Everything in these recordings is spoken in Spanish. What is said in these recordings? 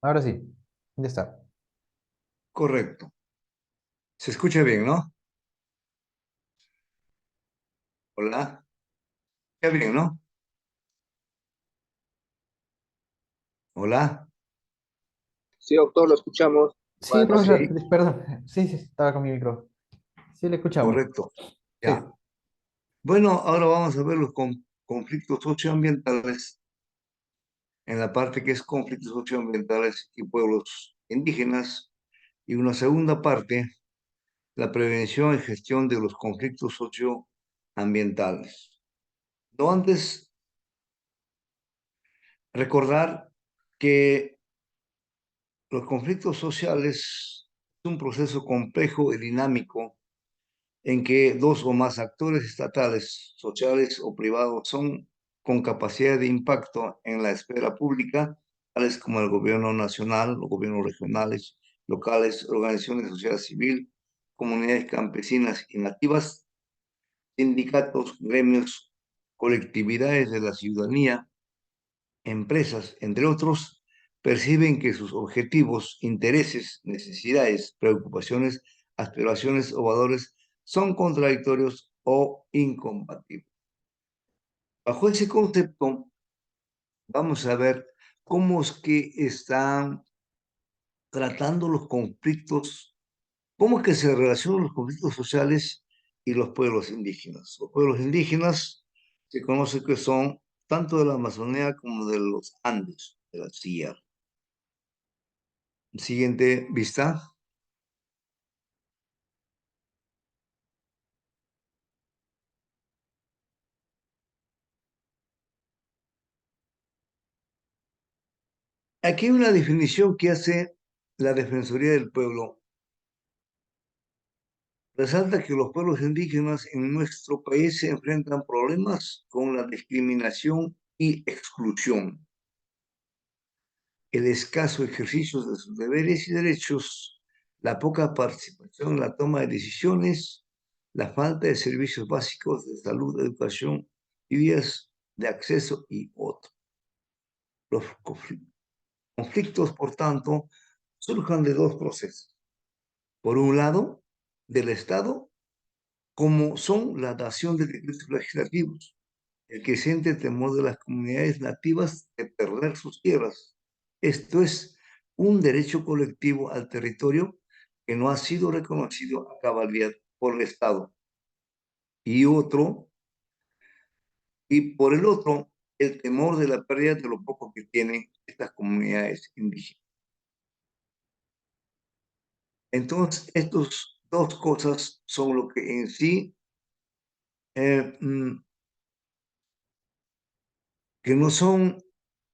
Ahora sí, ya está. Correcto. Se escucha bien, ¿no? Hola. ¿Está bien, no? Hola. Sí, doctor, lo escuchamos. Sí, Buenas noches. profesor, Sí, perdón. Sí, sí, estaba con mi micro. Sí, le escuchamos. correcto. Ya. Sí. Bueno, ahora vamos a ver los conflictos socioambientales en la parte que es conflictos socioambientales y pueblos indígenas. Y una segunda parte, la prevención y gestión de los conflictos socioambientales. No antes recordar que los conflictos sociales es un proceso complejo y dinámico en que dos o más actores estatales, sociales o privados son con capacidad de impacto en la esfera pública, tales como el gobierno nacional, los gobiernos regionales, locales, organizaciones de sociedad civil, comunidades campesinas y nativas, sindicatos, gremios, colectividades de la ciudadanía, empresas, entre otros, perciben que sus objetivos, intereses, necesidades, preocupaciones, aspiraciones o valores son contradictorios o incompatibles. Bajo ese concepto, vamos a ver cómo es que están tratando los conflictos, cómo es que se relacionan los conflictos sociales y los pueblos indígenas. Los pueblos indígenas se conoce que son tanto de la Amazonía como de los Andes, de la sierra. Siguiente vista. Aquí hay una definición que hace la Defensoría del Pueblo. Resalta que los pueblos indígenas en nuestro país se enfrentan problemas con la discriminación y exclusión, el escaso ejercicio de sus deberes y derechos, la poca participación en la toma de decisiones, la falta de servicios básicos de salud, educación y vías de acceso y otros. Los conflictos, por tanto, surjan de dos procesos. Por un lado, del Estado, como son la dación de decretos legislativos, el que siente temor de las comunidades nativas de perder sus tierras. Esto es un derecho colectivo al territorio que no ha sido reconocido a cabalidad por el Estado. Y otro, y por el otro, el temor de la pérdida de lo poco que tienen estas comunidades indígenas. Entonces, estas dos cosas son lo que en sí eh, mm, que no son,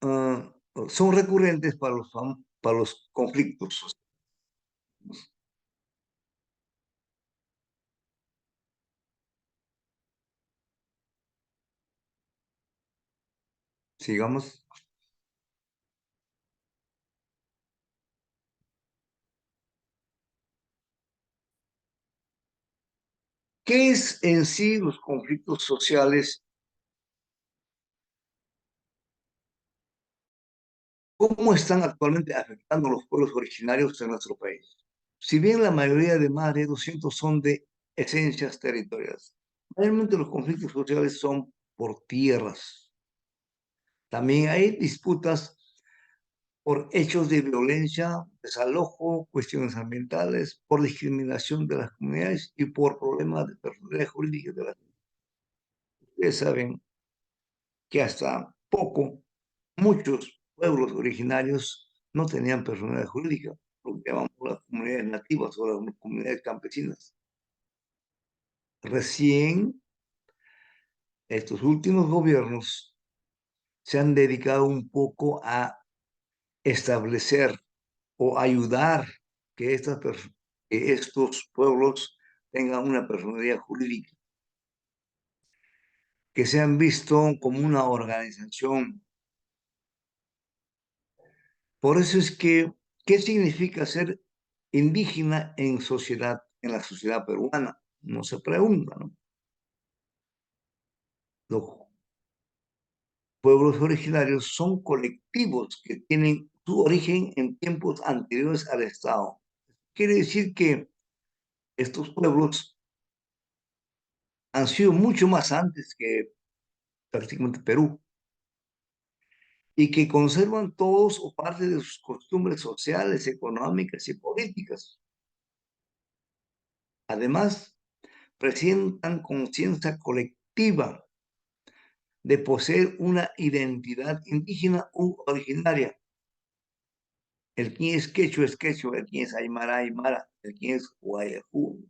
ah, son recurrentes para los conflictos. Sigamos. ¿Qué es en sí los conflictos sociales? ¿Cómo están actualmente afectando a los pueblos originarios en nuestro país? Si bien la mayoría de más de 200 son de esencias territoriales, mayormente los conflictos sociales son por tierras. También hay disputas por hechos de violencia, desalojo, cuestiones ambientales, por discriminación de las comunidades y por problemas de personalidad jurídica de las comunidades. Ustedes saben que hasta poco muchos pueblos originarios no tenían personalidad jurídica, lo que llamamos las comunidades nativas o las comunidades campesinas. Recién estos últimos gobiernos se han dedicado un poco a establecer o ayudar que, que estos pueblos tengan una personalidad jurídica, que se han visto como una organización. Por eso es que, ¿qué significa ser indígena en sociedad, en la sociedad peruana? No se pregunta, ¿no? Los pueblos originarios son colectivos que tienen su origen en tiempos anteriores al Estado. Quiere decir que estos pueblos han sido mucho más antes que prácticamente Perú y que conservan todos o parte de sus costumbres sociales, económicas y políticas. Además, presentan conciencia colectiva de poseer una identidad indígena u originaria. El quien es quechua, el quien es aymara, aymara, el quien es guayacú,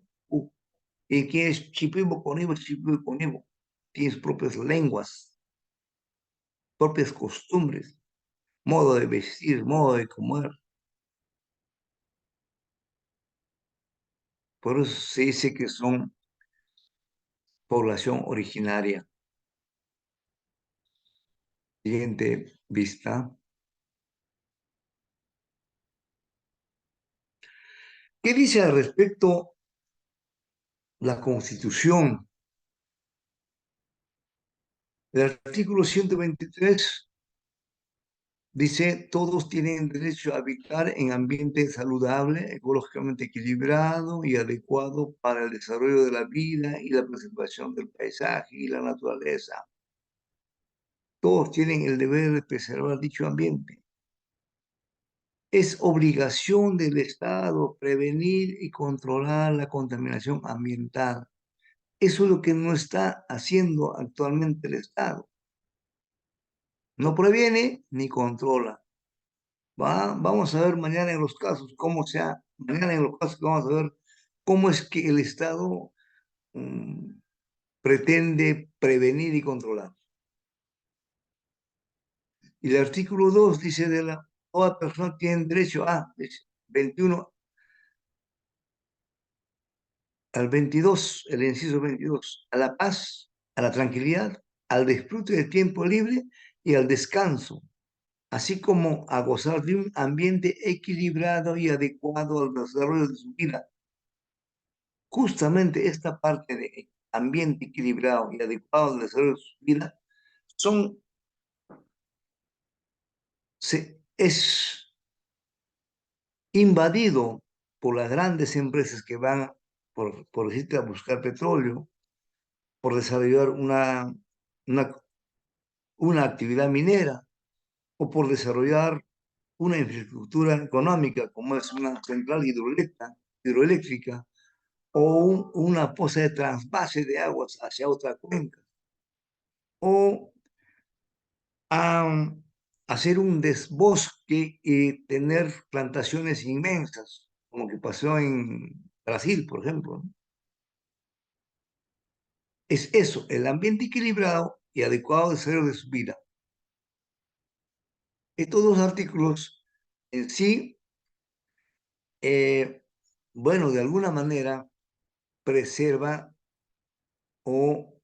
y quien es chipibo, conibo, tiene sus propias lenguas, propias costumbres, modo de vestir, modo de comer. Por eso se dice que son población originaria. Siguiente vista. ¿Qué dice al respecto la Constitución? El artículo 123 dice, todos tienen derecho a habitar en ambiente saludable, ecológicamente equilibrado y adecuado para el desarrollo de la vida y la preservación del paisaje y la naturaleza. Todos tienen el deber de preservar dicho ambiente. Es obligación del Estado prevenir y controlar la contaminación ambiental. Eso es lo que no está haciendo actualmente el Estado. No previene ni controla. Vamos a ver mañana en los casos mañana en los casos vamos a ver cómo es que el Estado pretende prevenir y controlar. Y el artículo 2 dice toda persona tiene derecho a, 21 al 22, el inciso 22, a la paz, a la tranquilidad, al disfrute del tiempo libre y al descanso, así como a gozar de un ambiente equilibrado y adecuado al desarrollo de su vida. Justamente esta parte de ambiente equilibrado y adecuado al desarrollo de su vida es invadido por las grandes empresas que van, por decirte, a buscar petróleo, por desarrollar una, una actividad minera o por desarrollar una infraestructura económica como es una central hidroeléctrica o una poza de trasvase de aguas hacia otra cuenca o a hacer un desbosque y tener plantaciones inmensas, como que pasó en Brasil, por ejemplo, ¿no? Es eso, el ambiente equilibrado y adecuado de ser de su vida. Estos dos artículos en sí, bueno, de alguna manera preserva o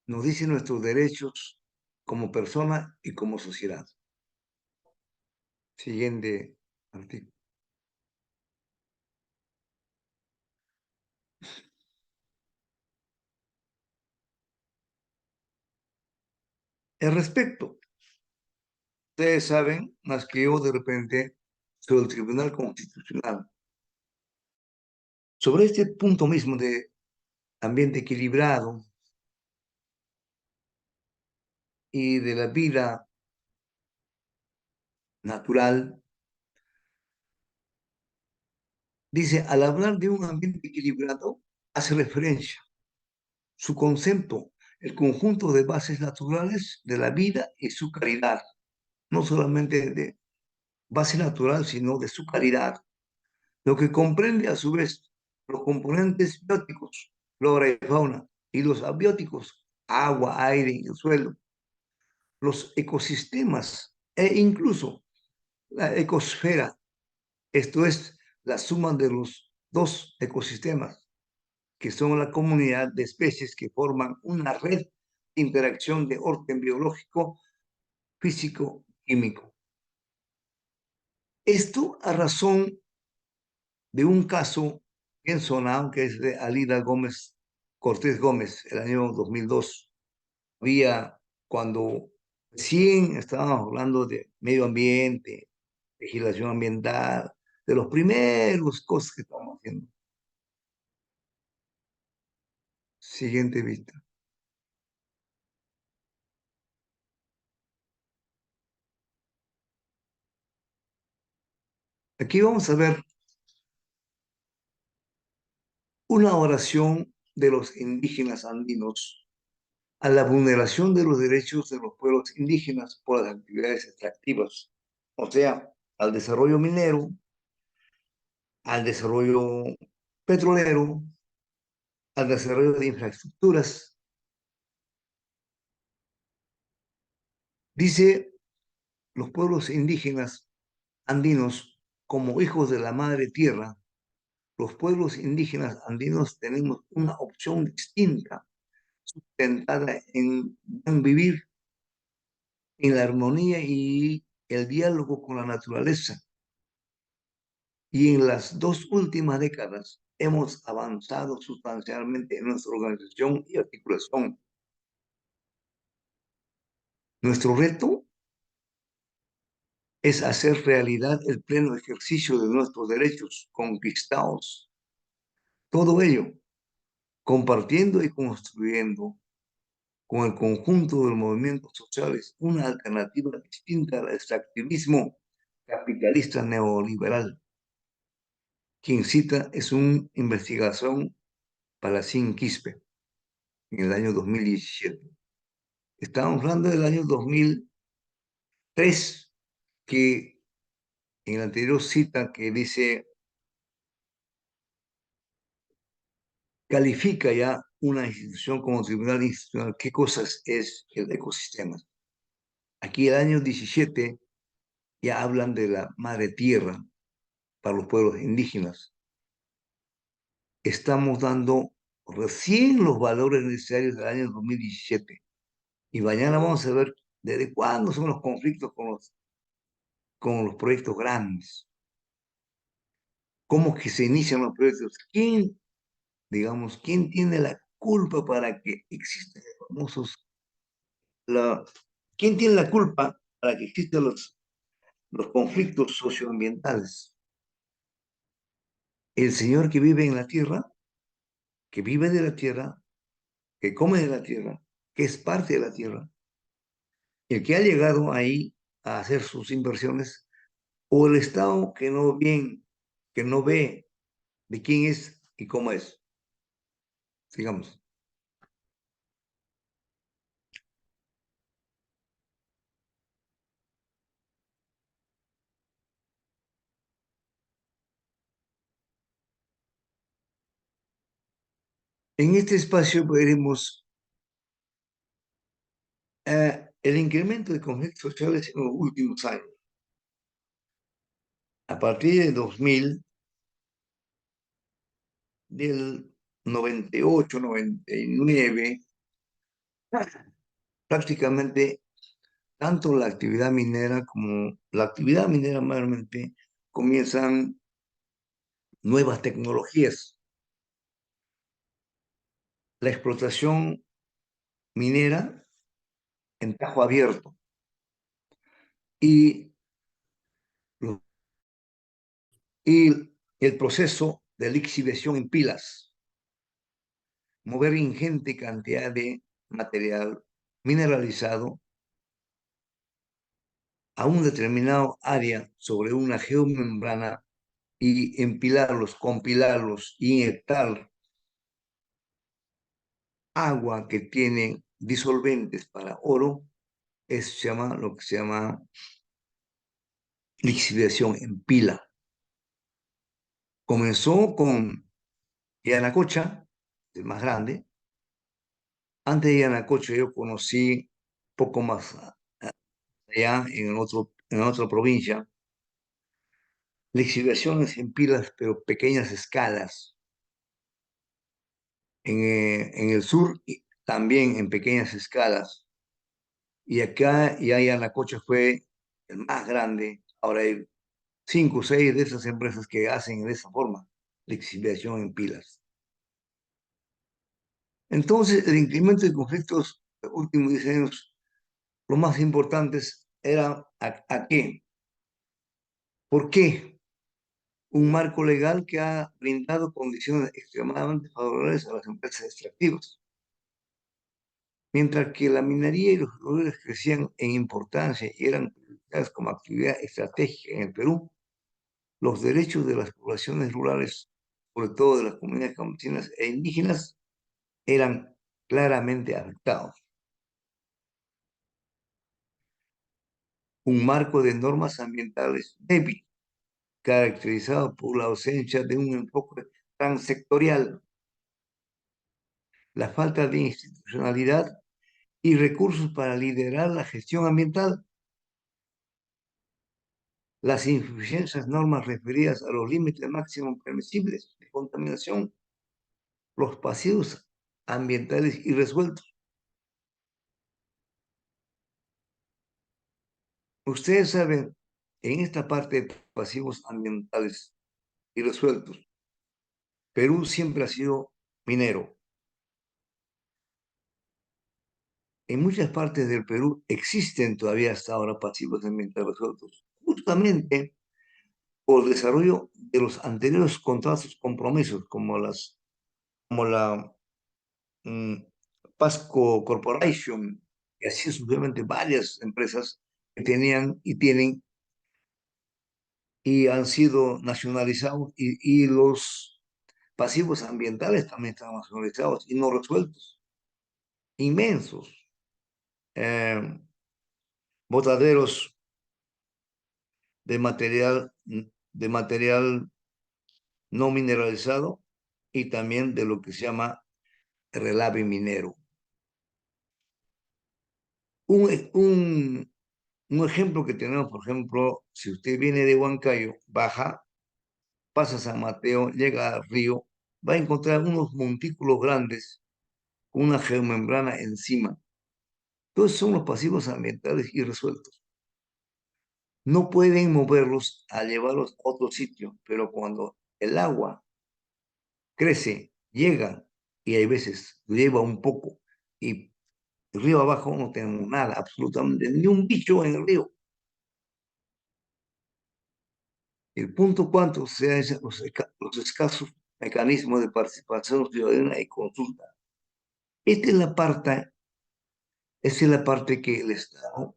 nos dice nuestros derechos como persona y como sociedad. Siguiente artículo. Al respecto, ustedes saben, más que yo de repente, sobre el Tribunal Constitucional, sobre este punto mismo de ambiente equilibrado y de la vida natural, dice, al hablar de un ambiente equilibrado, hace referencia su concepto, el conjunto de bases naturales de la vida y su calidad, no solamente de base natural, sino de su calidad, lo que comprende a su vez los componentes bióticos, flora y fauna, y los abióticos, agua, aire y el suelo, los ecosistemas e incluso la ecosfera, esto es la suma de los dos ecosistemas, que son la comunidad de especies que forman una red de interacción de orden biológico, físico, químico. Esto a razón de un caso bien sonado que es de Alida Gómez, Cortés Gómez, el año 2002. Había, cuando recién estábamos hablando de medio ambiente, legislación ambiental, de los primeros cosas que estamos haciendo. Siguiente vista. Aquí vamos a ver una oración de los indígenas andinos a la vulneración de los derechos de los pueblos indígenas por las actividades extractivas, o sea, al desarrollo minero, al desarrollo petrolero, al desarrollo de infraestructuras. Dice los pueblos indígenas andinos como hijos de la madre tierra, los pueblos indígenas andinos tenemos una opción distinta, sustentada en vivir en la armonía y el diálogo con la naturaleza. Y en las 2 últimas décadas hemos avanzado sustancialmente en nuestra organización y articulación. Nuestro reto es hacer realidad el pleno ejercicio de nuestros derechos conquistados. Todo ello compartiendo y construyendo con el conjunto de los movimientos sociales una alternativa distinta al extractivismo capitalista neoliberal. Quien cita es una investigación para Sin Quispe en el año 2017. Estamos hablando del año 2003, que en la anterior cita que dice, califica ya una institución como tribunal institucional, ¿qué cosas es el ecosistema? Aquí el año 17 ya hablan de la madre tierra para los pueblos indígenas. Estamos dando recién los valores necesarios del año 2017. Y mañana vamos a ver desde cuándo son los conflictos con los proyectos grandes. Cómo que se inician los proyectos. ¿Quién, digamos, quién tiene la culpa para que existan los famosos... ¿Quién tiene la culpa para que existan los conflictos socioambientales? El señor que vive en la tierra, que vive de la tierra, que come de la tierra, que es parte de la tierra, el que ha llegado ahí a hacer sus inversiones, o el Estado que no ve de quién es y cómo es. Sigamos. En este espacio veremos el incremento de conflictos sociales en los últimos años. A partir de 2000, del 98, 99, prácticamente tanto la actividad minera como la actividad minera mayormente comienzan nuevas tecnologías. La explotación minera en tajo abierto y, y el proceso de lixiviación en pilas, mover ingente cantidad de material mineralizado a un determinado área sobre una geomembrana y empilarlos, compilarlos, inyectar agua que tiene disolventes para oro, se llama lo que se llama lixiviación en pila. Comenzó con Yanacocha, el más grande. Antes de Yanacocha yo conocí poco más allá en otra provincia, lixiviaciones en pilas, pero pequeñas escalas. En el sur también en pequeñas escalas. Y acá ya Yanacocha fue el más grande. Ahora hay 5 o 6 de esas empresas que hacen de esa forma, lixiviación en pilas. Entonces, el incremento de conflictos de los últimos 10 años, lo más importantes era a qué? ¿Por qué? Un marco legal que ha brindado condiciones extremadamente favorables a las empresas extractivas. Mientras que la minería y los hidrocarburos crecían en importancia y eran priorizadas como actividad estratégica en el Perú, los derechos de las poblaciones rurales, sobre todo de las comunidades campesinas e indígenas, eran claramente afectados. Un marco de normas ambientales débil, caracterizado por la ausencia de un enfoque transsectorial, la falta de institucionalidad y recursos para liderar la gestión ambiental, las insuficientes normas referidas a los límites máximos permisibles de contaminación, los pasivos ambientales irresueltos. Ustedes saben, en esta parte de pasivos ambientales irresueltos, Perú siempre ha sido minero. En muchas partes del Perú existen todavía hasta ahora pasivos ambientales resueltos, justamente por el desarrollo de los anteriores contratos compromisos, como la mm, Pasco Corporation, y así sucesivamente varias empresas que tenían y tienen y han sido nacionalizados y los pasivos ambientales también están nacionalizados y no resueltos, inmensos. Eh, Botaderos de material no mineralizado y también de lo que se llama relave minero. Un ejemplo que tenemos, por ejemplo, si usted viene de Huancayo, baja, pasa San Mateo, llega al río, va a encontrar unos montículos grandes con una geomembrana encima. Todos son los pasivos ambientales irresueltos. No pueden moverlos a llevarlos a otro sitio, pero cuando el agua crece, llega y hay veces lleva un poco y río abajo no tenemos nada, absolutamente ni un bicho en el río. El punto cuánto sean los escasos mecanismos de participación ciudadana y consulta. Esta es la parte, esta es la parte que el Estado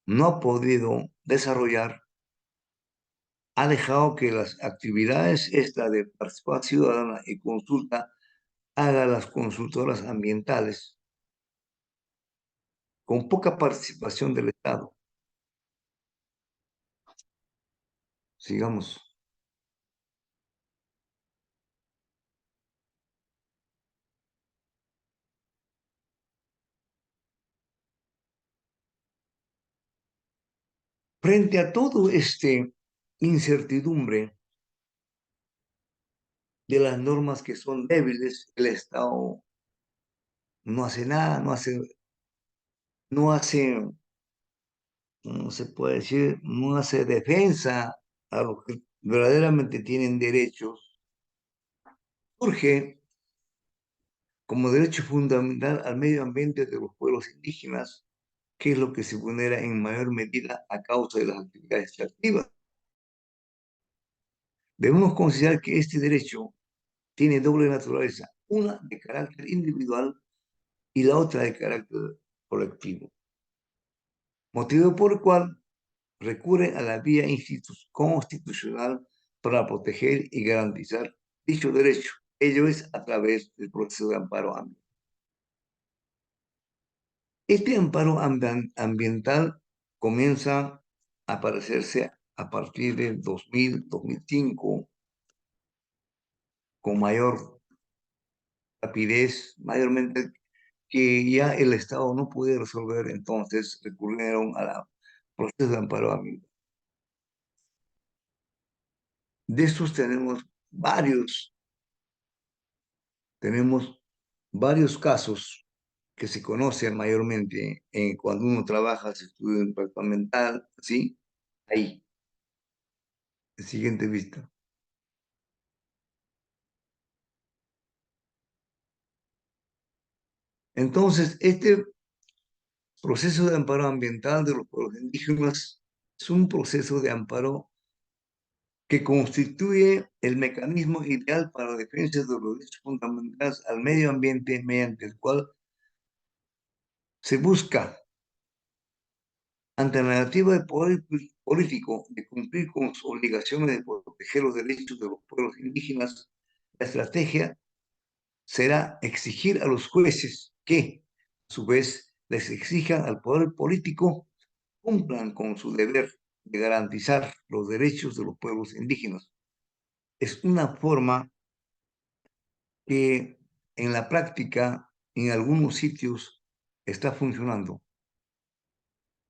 no ha podido desarrollar, ha dejado que las actividades esta de participación ciudadana y consulta hagan las consultoras ambientales con poca participación del Estado. Sigamos. Frente a todo este incertidumbre de las normas que son débiles, el Estado no hace nada, no hace, no se puede decir, no hace defensa a los que verdaderamente tienen derechos. Surge como derecho fundamental al medio ambiente de los pueblos indígenas, que es lo que se vulnera en mayor medida a causa de las actividades extractivas. Debemos considerar que este derecho tiene doble naturaleza, una de carácter individual y la otra de carácter colectivo, motivo por el cual recurre a la vía constitucional para proteger y garantizar dicho derecho. Ello es a través del proceso de amparo ambiental. Este amparo ambiental comienza a aparecerse a partir del 2000, 2005, con mayor rapidez, mayormente que ya el Estado no puede resolver, entonces recurrieron al proceso de amparo ambiental. De estos tenemos varios casos que se conocen mayormente cuando uno trabaja, se estudia en impacto ambiental, ¿sí? Ahí, el siguiente vista. Entonces, este proceso de amparo ambiental de los pueblos indígenas es un proceso de amparo que constituye el mecanismo ideal para la defensa de los derechos fundamentales al medio ambiente, mediante el cual se busca, ante la negativa del poder político de cumplir con sus obligaciones de proteger los derechos de los pueblos indígenas. La estrategia será exigir a los jueces que, a su vez, les exijan al poder político cumplan con su deber de garantizar los derechos de los pueblos indígenas. Es una forma que en la práctica, en algunos sitios, está funcionando,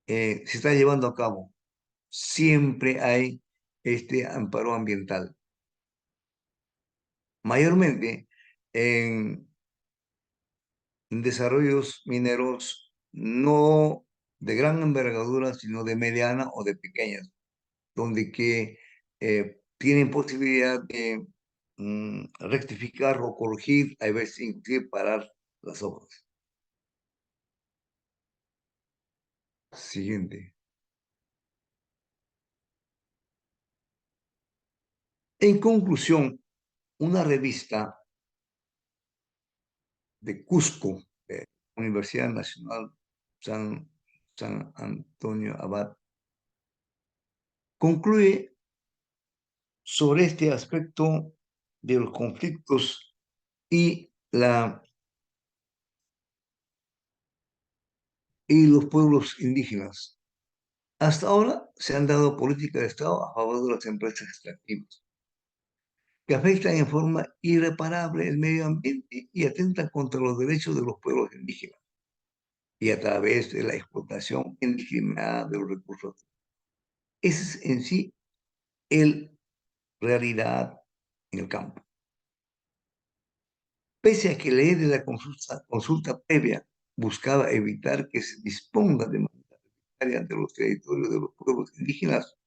se está llevando a cabo. Siempre hay este amparo ambiental. Mayormente en desarrollos mineros no de gran envergadura, sino de mediana o de pequeñas, donde que tienen posibilidad de rectificar o corregir, a veces inclusive parar las obras. Siguiente. En conclusión, una revista de Cusco, de Universidad Nacional San Antonio Abad, concluye sobre este aspecto de los conflictos y, y los pueblos indígenas. Hasta ahora se han dado políticas de Estado a favor de las empresas extractivas, que afectan en forma irreparable el medio ambiente y atentan contra los derechos de los pueblos indígenas, y a través de la explotación indiscriminada de los recursos. Esa es en sí la realidad en el campo. Pese a que la ley de la consulta previa buscaba evitar que se disponga de manera arbitraria de los territorios de los pueblos indígenas,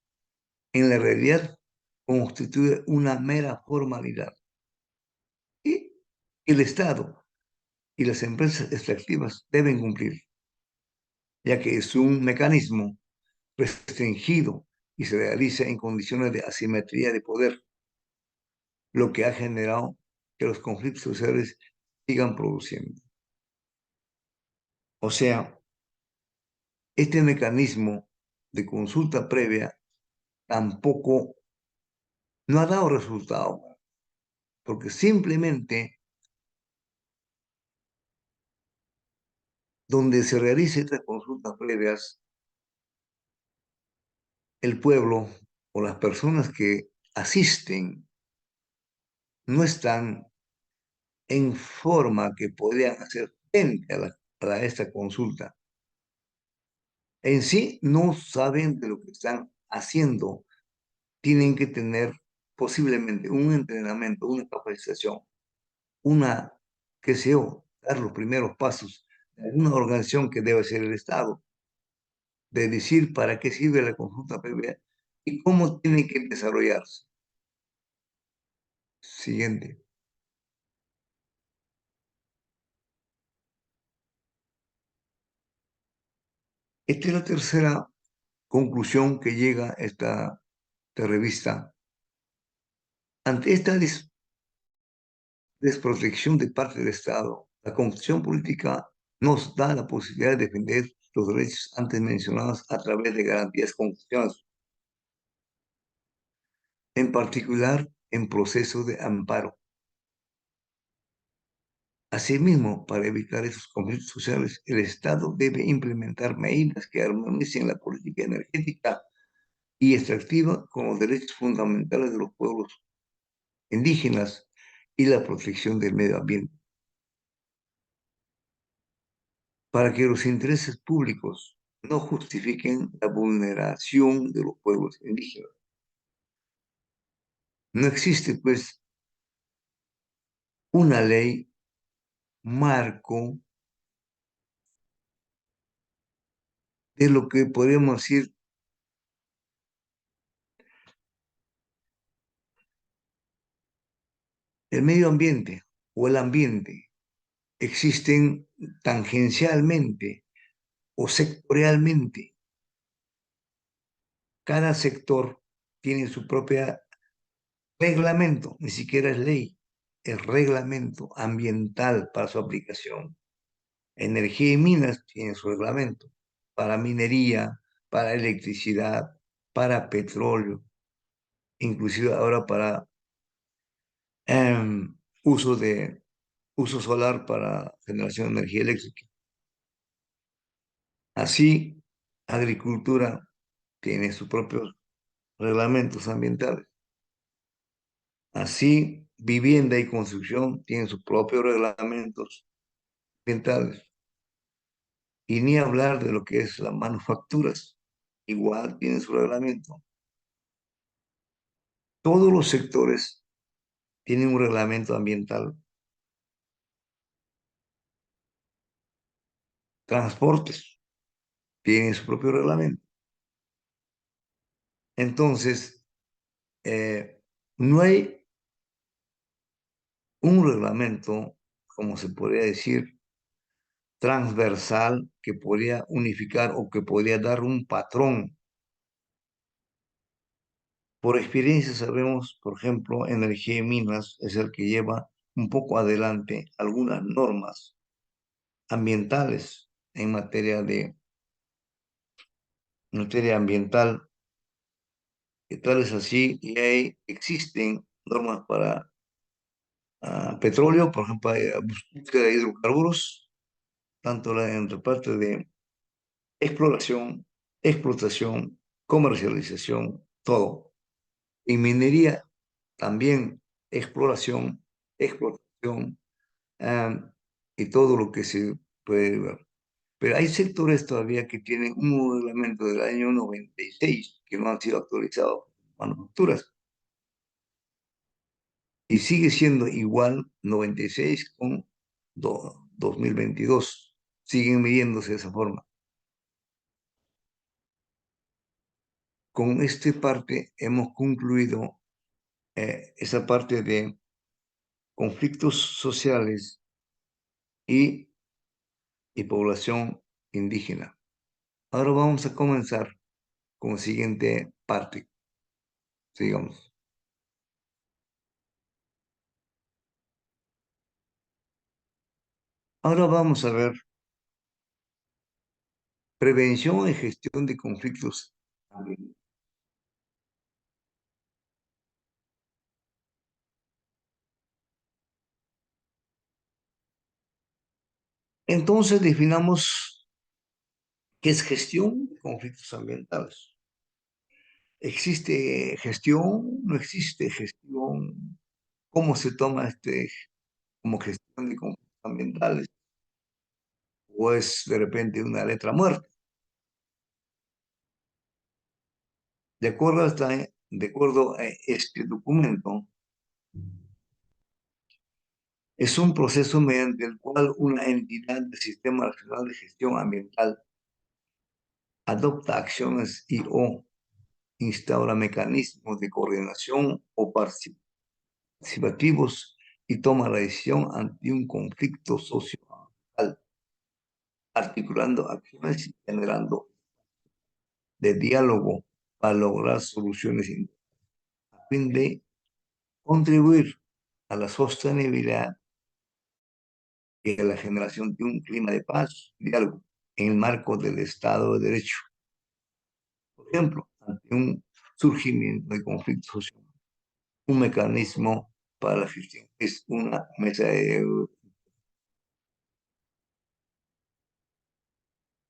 en la realidad constituye una mera formalidad. Y el Estado y las empresas extractivas deben cumplir, ya que es un mecanismo restringido y se realiza en condiciones de asimetría de poder, lo que ha generado que los conflictos sociales sigan produciendo. O sea, este mecanismo de consulta previa tampoco no ha dado resultado, porque simplemente donde se realice estas consultas previas, el pueblo o las personas que asisten no están en forma que podrían hacer frente a esta consulta. En sí no saben de lo que están haciendo. Tienen que tener posiblemente un entrenamiento, una capacitación, una, qué sé yo, dar los primeros pasos de alguna organización que debe ser el Estado, de decir para qué sirve la consulta previa y cómo tiene que desarrollarse. Siguiente. Esta es la tercera conclusión que llega esta revista. Ante esta desprotección de parte del Estado, la Constitución política nos da la posibilidad de defender los derechos antes mencionados a través de garantías constitucionales, en particular en procesos de amparo. Asimismo, para evitar esos conflictos sociales, el Estado debe implementar medidas que armonicen la política energética y extractiva con los derechos fundamentales de los pueblos indígenas y la protección del medio ambiente, para que los intereses públicos no justifiquen la vulneración de los pueblos indígenas. No existe, pues, una ley marco de lo que podríamos decir el medio ambiente o el ambiente. Existen tangencialmente o sectorialmente. Cada sector tiene su propia reglamento, ni siquiera es ley, es reglamento ambiental para su aplicación. Energía y minas tienen su reglamento para minería, para electricidad, para petróleo, inclusive ahora para em, uso de uso solar para generación de energía eléctrica. Así, agricultura tiene sus propios reglamentos ambientales. Así, vivienda y construcción tienen sus propios reglamentos ambientales. Y ni hablar de lo que es las manufacturas. Igual tienen su reglamento. Todos los sectores tienen un reglamento ambiental. Transportes tienen su propio reglamento. Entonces, no hay un reglamento, como se podría decir, transversal que podría unificar o que podría dar un patrón. Por experiencia sabemos, por ejemplo, Energía y Minas es el que lleva un poco adelante algunas normas ambientales en materia ambiental, que tal es así, y existen normas para petróleo, por ejemplo, hay búsqueda de hidrocarburos, tanto en la parte de exploración, explotación, comercialización, todo. En minería también exploración, explotación, ah, y todo lo que se puede ver. Pero hay sectores todavía que tienen un reglamento del año 96 que no han sido actualizados por manufacturas. Y sigue siendo igual 96 con 2022. Siguen midiéndose de esa forma. Con esta parte hemos concluido esa parte de conflictos sociales y, y población indígena. Ahora vamos a comenzar con la siguiente parte, digamos. Ahora vamos a ver prevención y gestión de conflictos. Entonces definamos qué es gestión de conflictos ambientales. ¿Existe gestión? ¿No existe gestión? ¿Cómo se toma como gestión de conflictos ambientales? ¿O es de repente una letra muerta? De acuerdo a este documento, es un proceso mediante el cual una entidad del Sistema Nacional de Gestión Ambiental adopta acciones y/o instaura mecanismos de coordinación o participativos y toma la decisión ante un conflicto socioambiental, articulando acciones y generando de diálogo para lograr soluciones a fin de contribuir a la sostenibilidad y a la generación de un clima de paz y diálogo en el marco del Estado de Derecho. Por ejemplo, ante un surgimiento de conflictos sociales, un mecanismo para la gestión es una mesa de...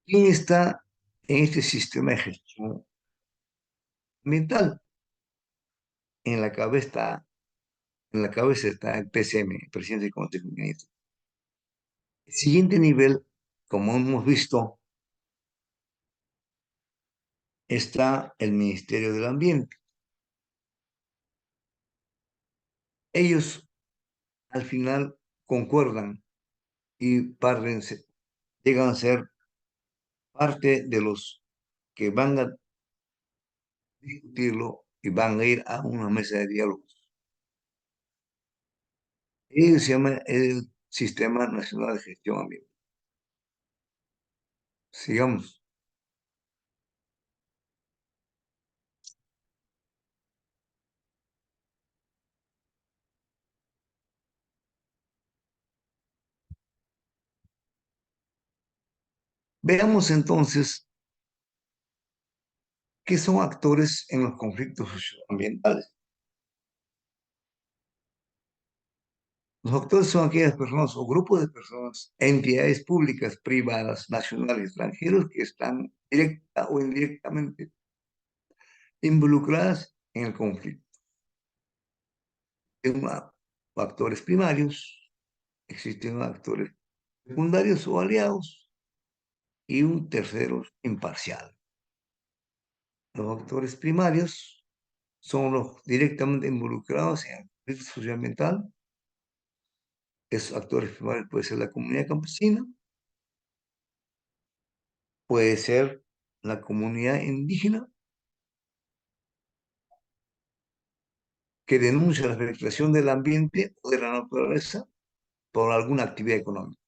¿Quién está en este sistema de gestión ambiental? En la cabeza está el PCM, el presidente del Consejo de Ministros. El siguiente nivel, como hemos visto, está el Ministerio del Ambiente. Ellos al final concuerdan y llegan a ser parte de los que van a discutirlo y van a ir a una mesa de diálogos. Y se llama el Sistema Nacional de Gestión Ambiental. Sigamos. Veamos entonces qué son actores en los conflictos socioambientales. Los actores son aquellas personas o grupos de personas, entidades públicas, privadas, nacionales, extranjeros que están directa o indirectamente involucradas en el conflicto. Existen actores primarios, existen actores secundarios o aliados y un tercero imparcial. Los actores primarios son los directamente involucrados en el conflicto socioambiental. Esos actores primarios puede ser la comunidad campesina, puede ser la comunidad indígena, que denuncia la afectación del ambiente o de la naturaleza por alguna actividad económica.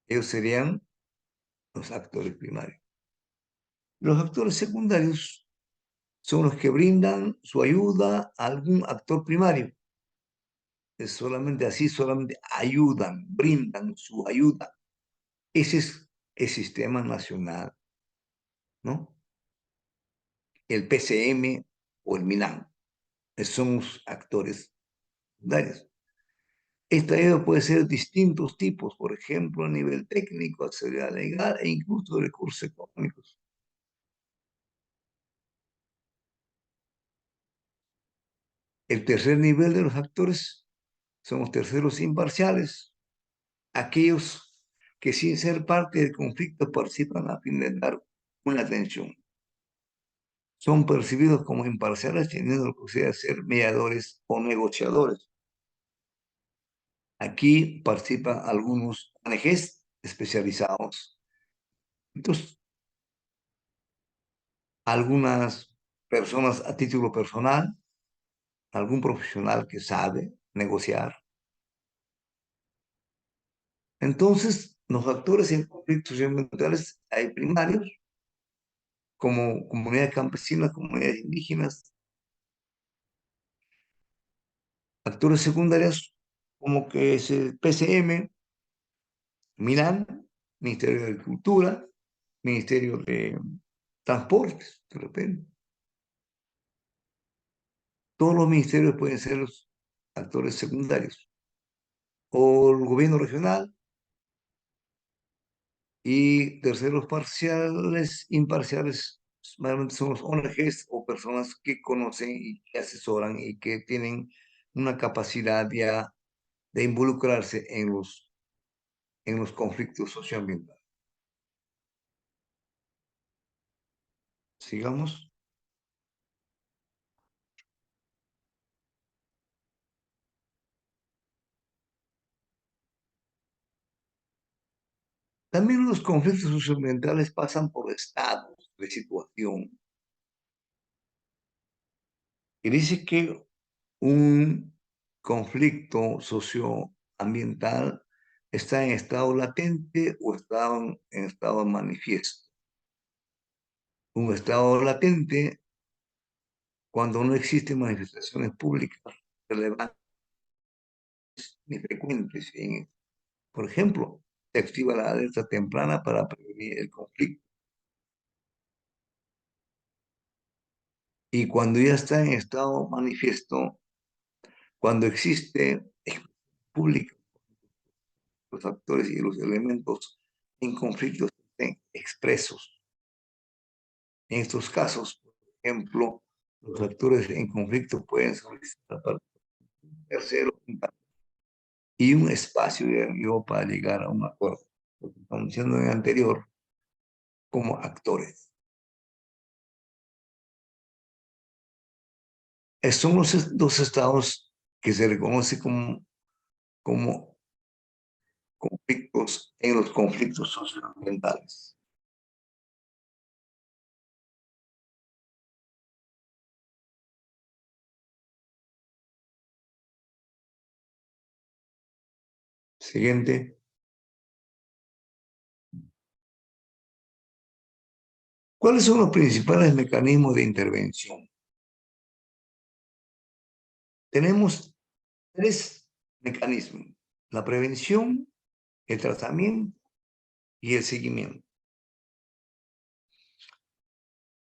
Ellos serían los actores primarios. Los actores secundarios son los que brindan su ayuda a algún actor primario. Es solamente así, solamente ayudan, brindan su ayuda. Ese es el sistema nacional, ¿no? El PCM o el MINAM. Esos son los actores secundarios. Esta ayuda puede ser de distintos tipos, por ejemplo, a nivel técnico, asesoría legal e incluso de recursos económicos. El tercer nivel de los actores son los terceros imparciales, aquellos que sin ser parte del conflicto participan a fin de dar una atención. Son percibidos como imparciales teniendo la posibilidad de ser mediadores o negociadores. Aquí participan algunos ONGs especializados. Entonces, algunas personas a título personal, algún profesional que sabe negociar. Entonces, los actores en conflictos ambientales hay primarios, como comunidades campesinas, comunidades indígenas, actores secundarios, como que es el PCM, MINAN, Ministerio de Agricultura, Ministerio de Transportes, de repente. Todos los ministerios pueden ser los actores secundarios. O el gobierno regional, y terceros parciales, imparciales, normalmente son los ONGs o personas que conocen y que asesoran y que tienen una capacidad ya de involucrarse en los conflictos socioambientales. Sigamos. También los conflictos socioambientales pasan por estados de situación. Y dice que un conflicto socioambiental está en estado latente o en estado manifiesto. Un estado latente cuando no existen manifestaciones públicas relevantes ni frecuentes. Por ejemplo, se activa la alerta temprana para prevenir el conflicto. Y cuando ya está en estado manifiesto, cuando existe pública, los factores y los elementos en conflicto estén expresos. En estos casos, por ejemplo, los actores en conflicto pueden solicitar para tercero y un espacio de diálogo para llegar a un acuerdo. Lo que estamos diciendo en el anterior, como actores. Estos son los dos estados que se reconoce como conflictos en los conflictos socioambientales. Siguiente. ¿Cuáles son los principales mecanismos de intervención? Tenemos tres mecanismos: la prevención, el tratamiento y el seguimiento.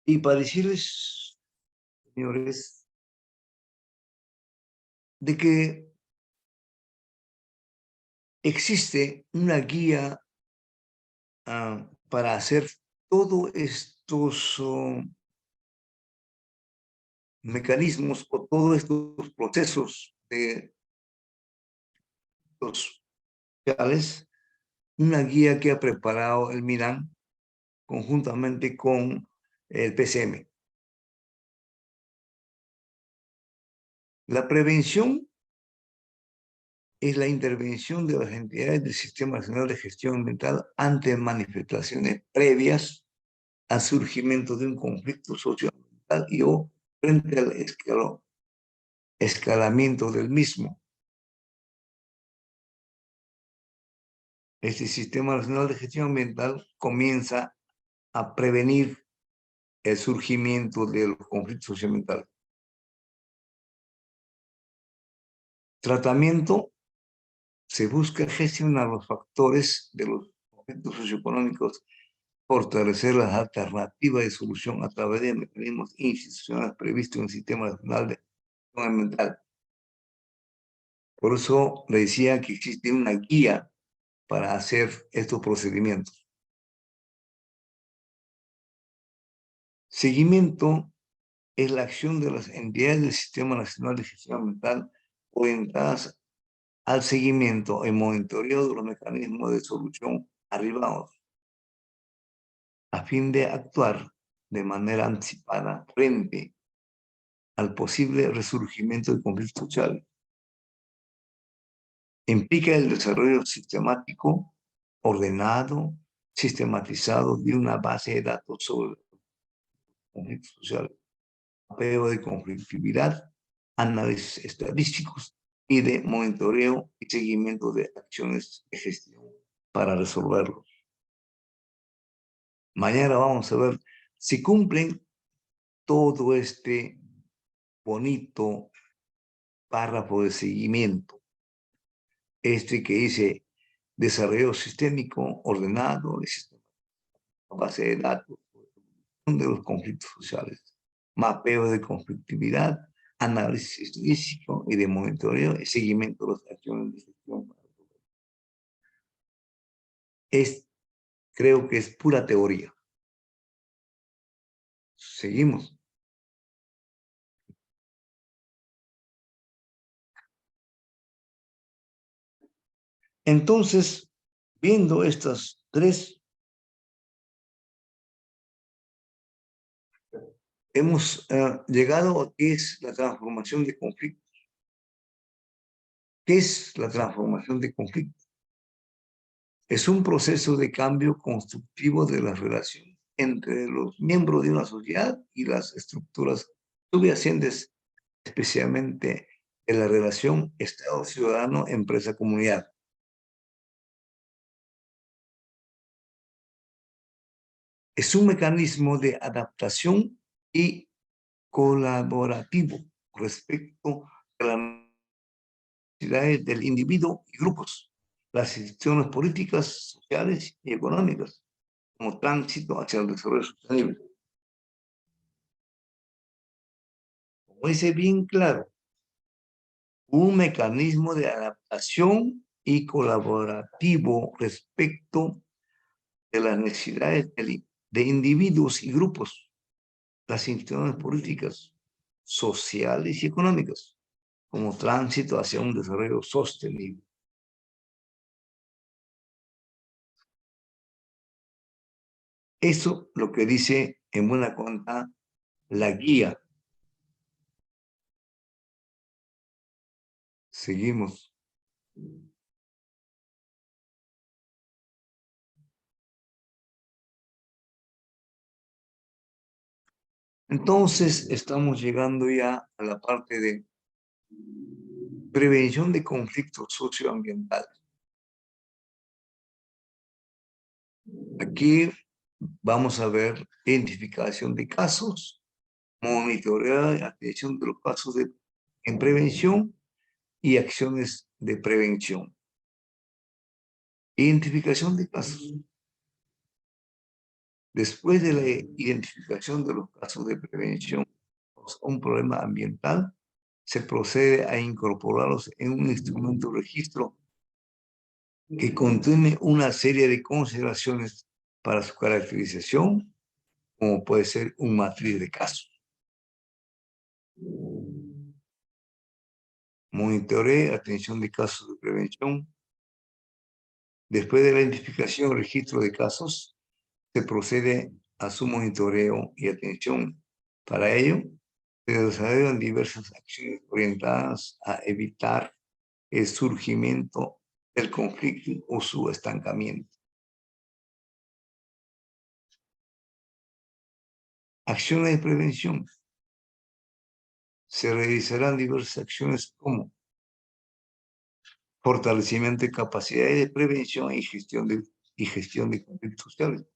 Y para decirles, señores, de que existe una guía para hacer todos estos mecanismos o todos estos procesos de los sociales, una guía que ha preparado el MIRAN conjuntamente con el PCM. La prevención es la intervención de las entidades del Sistema Nacional de Gestión Ambiental ante manifestaciones previas al surgimiento de un conflicto socioambiental y o frente al escalamiento del mismo. Este Sistema Nacional de Gestión Ambiental comienza a prevenir el surgimiento de los conflictos socioambientales. Tratamiento: se busca gestionar los factores de los conflictos socioeconómicos, fortalecer las alternativas de solución a través de mecanismos institucionales previstos en el Sistema Nacional de Gestión Ambiental. Por eso le decía que existe una guía para hacer estos procedimientos. Seguimiento es la acción de las entidades del Sistema Nacional de Gestión Ambiental orientadas al seguimiento y monitoreo de los mecanismos de solución arribados, a fin de actuar de manera anticipada frente al posible resurgimiento de conflictos sociales. Implica el desarrollo sistemático, ordenado, sistematizado de una base de datos sobre conflictos sociales, mapeo de conflictividad, análisis estadísticos y de monitoreo y seguimiento de acciones de gestión para resolverlos. Mañana vamos a ver si cumplen todo este bonito párrafo de seguimiento. Este que dice desarrollo sistémico ordenado, base de datos de los conflictos sociales, mapeo de conflictividad, análisis estadístico y de monitoreo y seguimiento de las acciones de gestión. Creo que es pura teoría. Seguimos. Entonces, viendo estas tres, hemos llegado a qué es la transformación de conflictos. ¿Qué es la transformación de conflictos? Es un proceso de cambio constructivo de la relación entre los miembros de una sociedad y las estructuras subyacentes, especialmente en la relación Estado-ciudadano, empresa-comunidad. Es un mecanismo de adaptación y colaborativo respecto a las necesidades del individuo y grupos, las instituciones políticas, sociales y económicas, como tránsito hacia el desarrollo sostenible. Como dice bien claro, un mecanismo de adaptación y colaborativo respecto de las necesidades de individuos y grupos, las instituciones políticas, sociales y económicas, como tránsito hacia un desarrollo sostenible. Eso lo que dice en buena cuenta la guía. Seguimos. Entonces estamos llegando ya a la parte de prevención de conflictos socioambientales. Aquí vamos a ver identificación de casos, monitoreo y atención de los casos en prevención y acciones de prevención. Identificación de casos. Después de la identificación de los casos de prevención a un problema ambiental, se procede a incorporarlos en un instrumento de registro que contiene una serie de consideraciones para su caracterización, como puede ser un matriz de casos. Monitoreo, atención de casos de prevención. Después de la identificación y registro de casos, se procede a su monitoreo y atención. Para ello, se desarrollan diversas acciones orientadas a evitar el surgimiento del conflicto o su estancamiento. Acciones de prevención. Se realizarán diversas acciones como fortalecimiento de capacidades de prevención y gestión de conflictos sociales,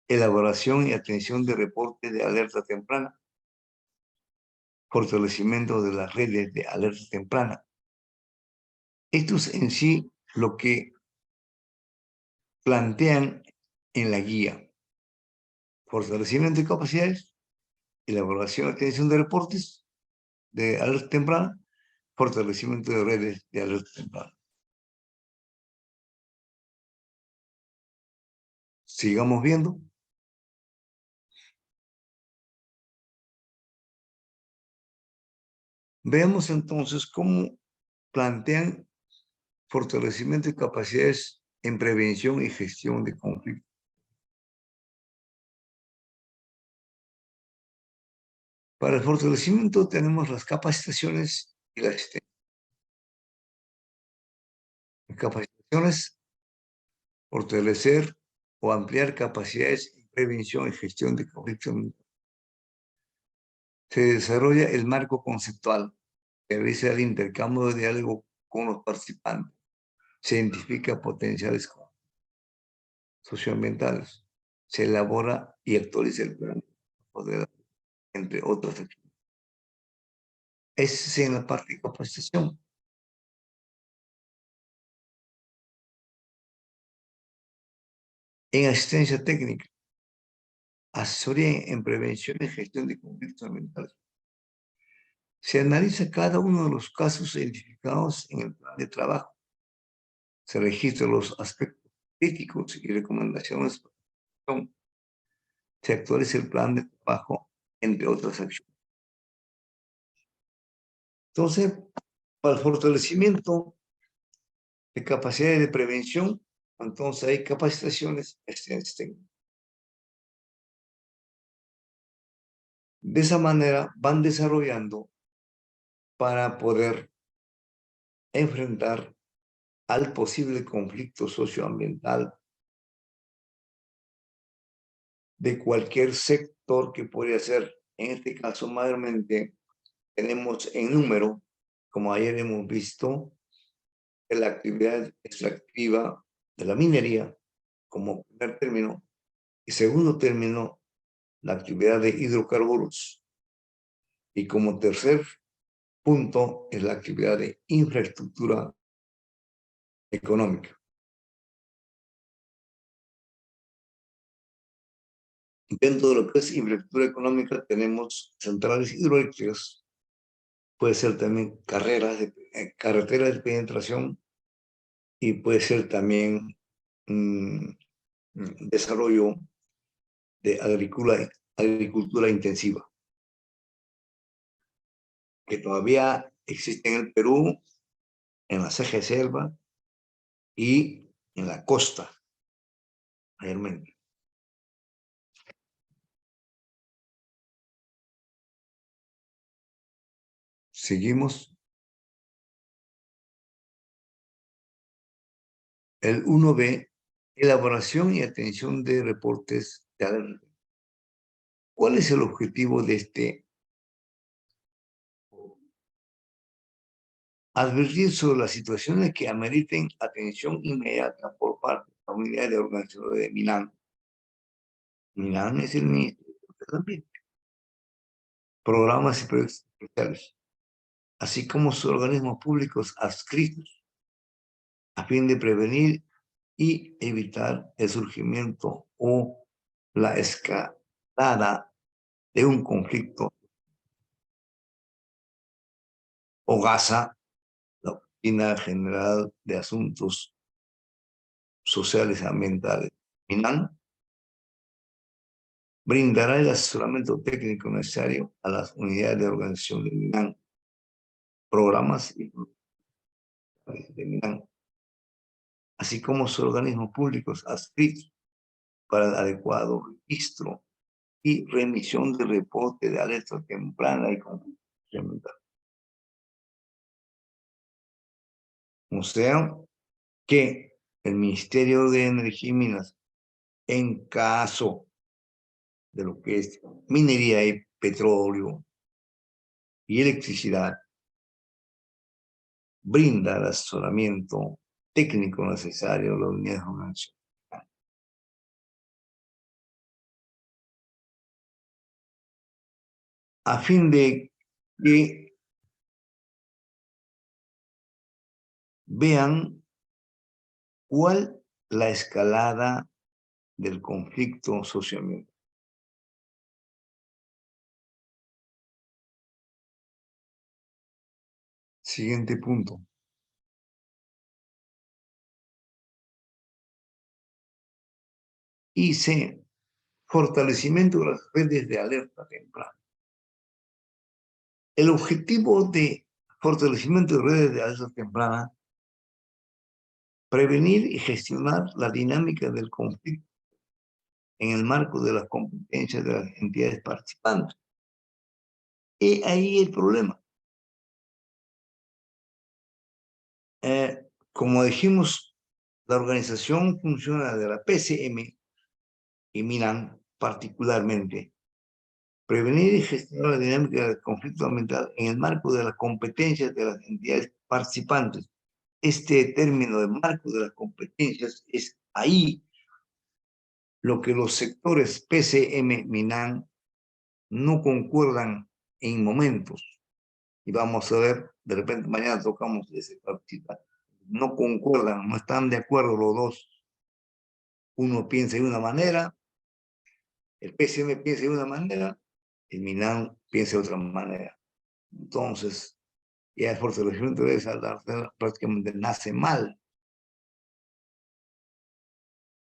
elaboración y atención de reportes de alerta temprana, fortalecimiento de las redes de alerta temprana. Esto es en sí lo que plantean en la guía. Fortalecimiento de capacidades, elaboración y atención de reportes de alerta temprana, fortalecimiento de redes de alerta temprana. Sigamos viendo. Veamos entonces cómo plantean fortalecimiento de capacidades en prevención y gestión de conflictos. Para el fortalecimiento tenemos las capacitaciones y la asistencia. Capacitaciones, fortalecer o ampliar capacidades en prevención y gestión de conflictos. Se desarrolla el marco conceptual, se realiza el intercambio de diálogo con los participantes, se identifica potenciales socioambientales, se elabora y actualiza el plan, entre otras acciones. Esa es en la parte de capacitación. En asistencia técnica, asesoría en prevención y gestión de conflictos ambientales. Se analiza cada uno de los casos identificados en el plan de trabajo. Se registran los aspectos críticos y recomendaciones. Se actualiza el plan de trabajo, entre otras acciones. Entonces, para el fortalecimiento de capacidades de prevención, entonces hay capacitaciones técnicas. De esa manera van desarrollando para poder enfrentar al posible conflicto socioambiental de cualquier sector que podría ser. En este caso, mayormente tenemos en número, como ayer hemos visto, la actividad extractiva de la minería como primer término, y segundo término, la actividad de hidrocarburos. Y como tercer punto es la actividad de infraestructura económica. Dentro de lo que es infraestructura económica tenemos centrales hidroeléctricas, puede ser también carreteras de penetración y puede ser también desarrollo de agricultura intensiva, que todavía existe en el Perú, en la ceja de selva y en la costa, mayormente. Seguimos. El 1B, elaboración y atención de reportes de alerta. ¿Cuál es el objetivo de este? Advertir sobre las situaciones que ameriten atención inmediata por parte de la unidad de organización de MINAM. MINAM es el Ministerio del Ambiente. Programas y proyectos especiales, así como sus organismos públicos adscritos, a fin de prevenir y evitar el surgimiento o la escalada de un conflicto. OGASA, la Oficina General de Asuntos Sociales y Ambientales, MINAN, brindará el asesoramiento técnico necesario a las unidades de organización de MINAN, programas y de MINAN, así como sus organismos públicos adscritos para el adecuado registro y remisión de reporte de alerta temprana y conflicto ambiental. O sea, que el Ministerio de Energía y Minas, en caso de lo que es minería y petróleo y electricidad, brinda el asesoramiento técnico necesario a las unidades de organización. A fin de que vean cuál la escalada del conflicto socioambiental. Siguiente punto. Hice fortalecimiento de las redes de alerta temprana. El objetivo de fortalecimiento de redes de alerta temprana, prevenir y gestionar la dinámica del conflicto en el marco de las competencias de las entidades participantes. Y ahí el problema. Como dijimos, la organización funciona de la PCM y MINAN particularmente. Prevenir y gestionar la dinámica del conflicto ambiental en el marco de las competencias de las entidades participantes. Este término de marco de las competencias es ahí lo que los sectores PCM, MINAN no concuerdan en momentos. Y vamos a ver, de repente mañana tocamos ese partida. No concuerdan, no están de acuerdo los dos. Uno piensa de una manera, el PCM piensa de una manera, el MINAN piensa de otra manera. Entonces, ya el fortalecimiento de esa prácticamente nace mal.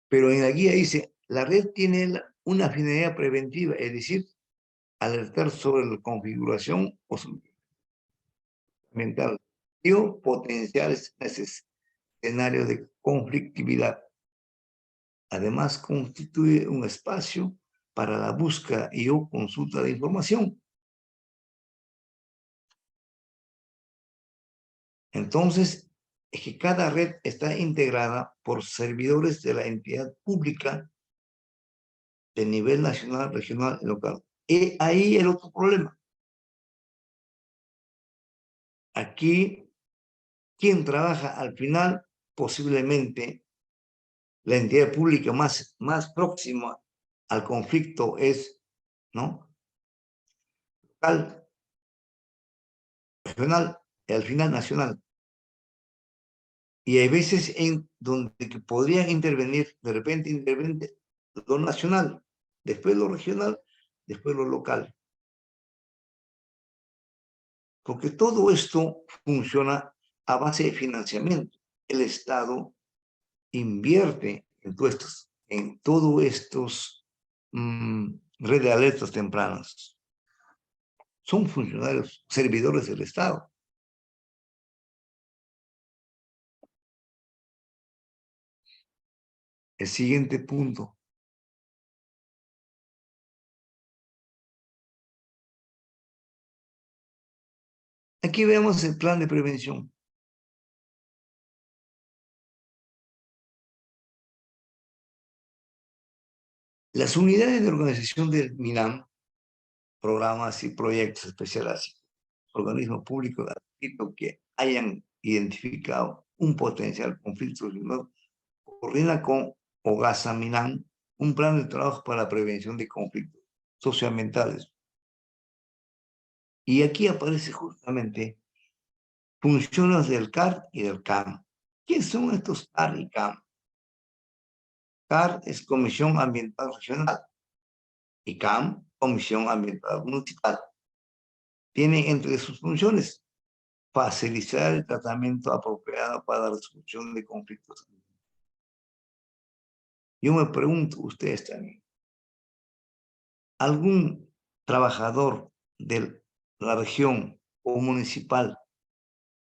Pero en la guía dice, la red tiene una finalidad preventiva, es decir, alertar sobre la configuración ambiental y potenciales escenarios de conflictividad. Además, constituye un espacio para la búsqueda y o consulta de información. Entonces, es que cada red está integrada por servidores de la entidad pública de nivel nacional, regional y local. Y ahí el otro problema. Aquí, quien trabaja al final, posiblemente la entidad pública más próxima al conflicto es, ¿no?, local, regional y al final nacional. Y hay veces en donde podrían intervenir, de repente interviene lo nacional, después lo regional, después lo local. Porque todo esto funciona a base de financiamiento. El Estado invierte en todos estos redes de alertas tempranas. Son funcionarios, servidores del Estado. El siguiente punto. Aquí vemos el plan de prevención. Las unidades de organización del MINAM, programas y proyectos especiales, organismos públicos que hayan identificado un potencial conflicto, coordina con OGASA MINAM un plan de trabajo para la prevención de conflictos socioambientales. Y aquí aparece justamente funciones del CAR y del CAM. ¿Qué son estos CAR y CAM? CAR es Comisión Ambiental Regional y CAM, Comisión Ambiental Municipal. Tienen entre sus funciones facilitar el tratamiento apropiado para la resolución de conflictos. Yo me pregunto, ustedes también, ¿algún trabajador de la región o municipal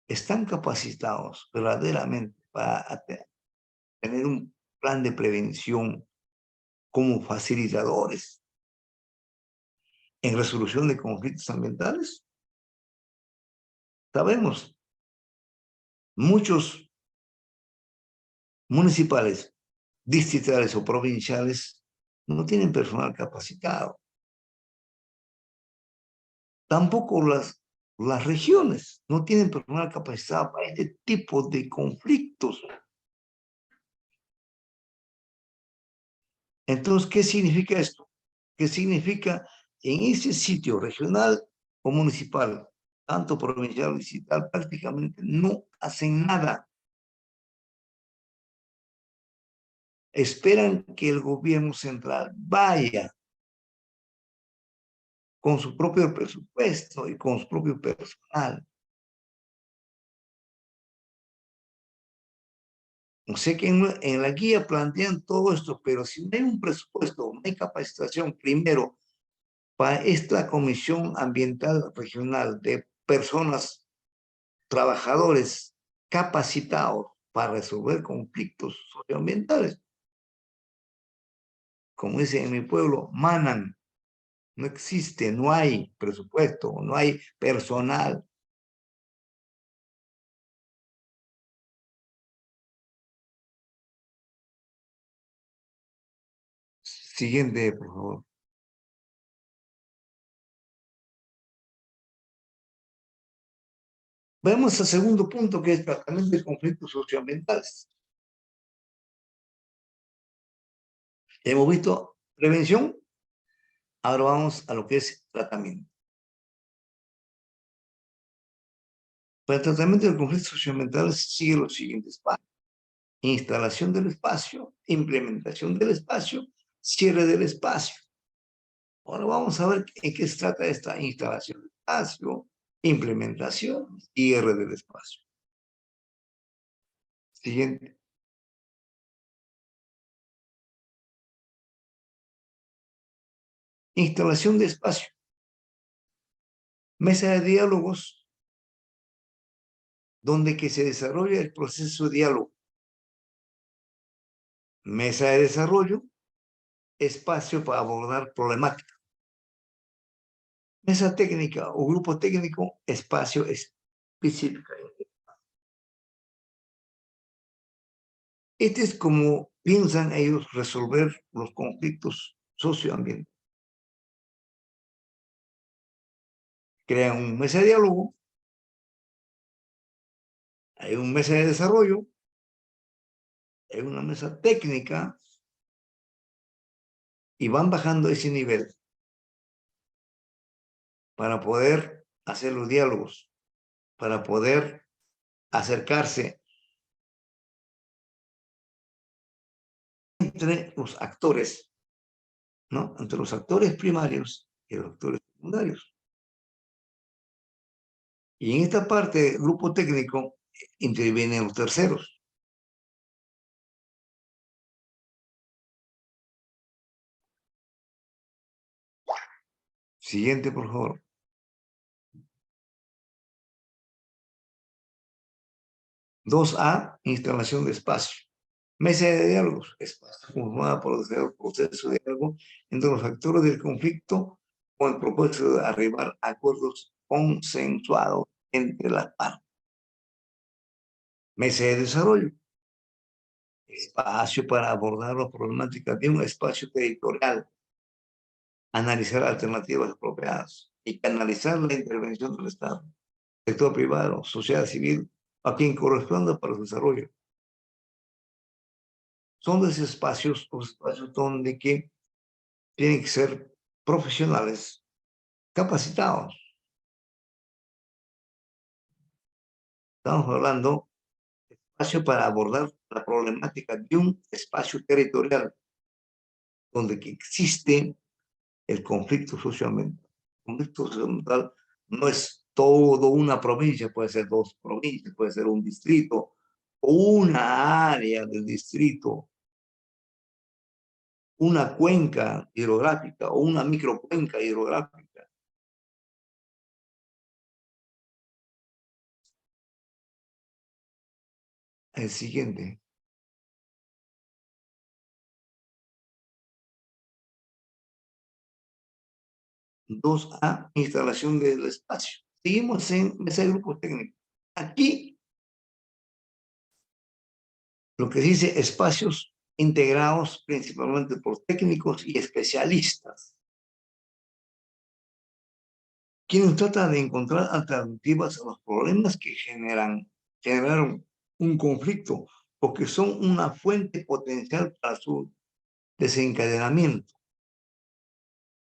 están capacitados verdaderamente para tener un plan de prevención como facilitadores en resolución de conflictos ambientales? Sabemos, muchos municipales, distritales o provinciales no tienen personal capacitado. Tampoco las regiones no tienen personal capacitado para este tipo de conflictos. Entonces, ¿qué significa esto? ¿Qué significa en ese sitio regional o municipal, tanto provincial o distrital, prácticamente no hacen nada? Esperan que el gobierno central vaya con su propio presupuesto y con su propio personal. O sea que en la guía plantean todo esto, pero si no hay un presupuesto, no hay capacitación primero para esta Comisión Ambiental Regional de personas, trabajadores capacitados para resolver conflictos socioambientales, como dice en mi pueblo, manan, no existe, no hay presupuesto, no hay personal. Siguiente, por favor. Vamos al segundo punto, que es tratamiento de conflictos socioambientales. Hemos visto prevención, ahora vamos a lo que es tratamiento. Para el tratamiento de conflictos socioambientales sigue los siguientes pasos: instalación del espacio, implementación del espacio, cierre del espacio. Ahora vamos a ver en qué se trata esta instalación del espacio, implementación, cierre del espacio. Siguiente. Instalación de espacio. Mesa de diálogos donde que se desarrolla el proceso de diálogo. Mesa de desarrollo, espacio para abordar problemáticas. Mesa técnica o grupo técnico, espacio específico. Este es como piensan ellos resolver los conflictos socioambientales. Crean un mesa de diálogo, hay un mesa de desarrollo, hay una mesa técnica y van bajando ese nivel para poder hacer los diálogos, para poder acercarse entre los actores, ¿no? Entre los actores primarios y los actores secundarios. Y en esta parte, grupo técnico, intervienen los terceros. Siguiente, por favor. Dos A, instalación de espacio. Mesa de diálogos, espacio formada por el proceso de diálogo entre los actores del conflicto con el propósito de arribar a acuerdos consensuados entre las partes. Mesa de desarrollo, espacio para abordar las problemáticas de un espacio territorial, analizar alternativas apropiadas y canalizar la intervención del Estado, sector privado, sociedad civil, a quien corresponda para su desarrollo. Son de esos espacios, los espacios donde que tienen que ser profesionales capacitados. Estamos hablando de espacio para abordar la problemática de un espacio territorial donde que existe el conflicto socioambiental. El conflicto socioambiental no es todo una provincia, puede ser dos provincias, puede ser un distrito o una área del distrito, una cuenca hidrográfica o una microcuenca hidrográfica. El siguiente. 2A, instalación del espacio. Seguimos en mesa de grupos técnicos. Aquí lo que dice espacios integrados principalmente por técnicos y especialistas, quienes tratan de encontrar alternativas a los problemas que generaron un conflicto o que son una fuente potencial para su desencadenamiento.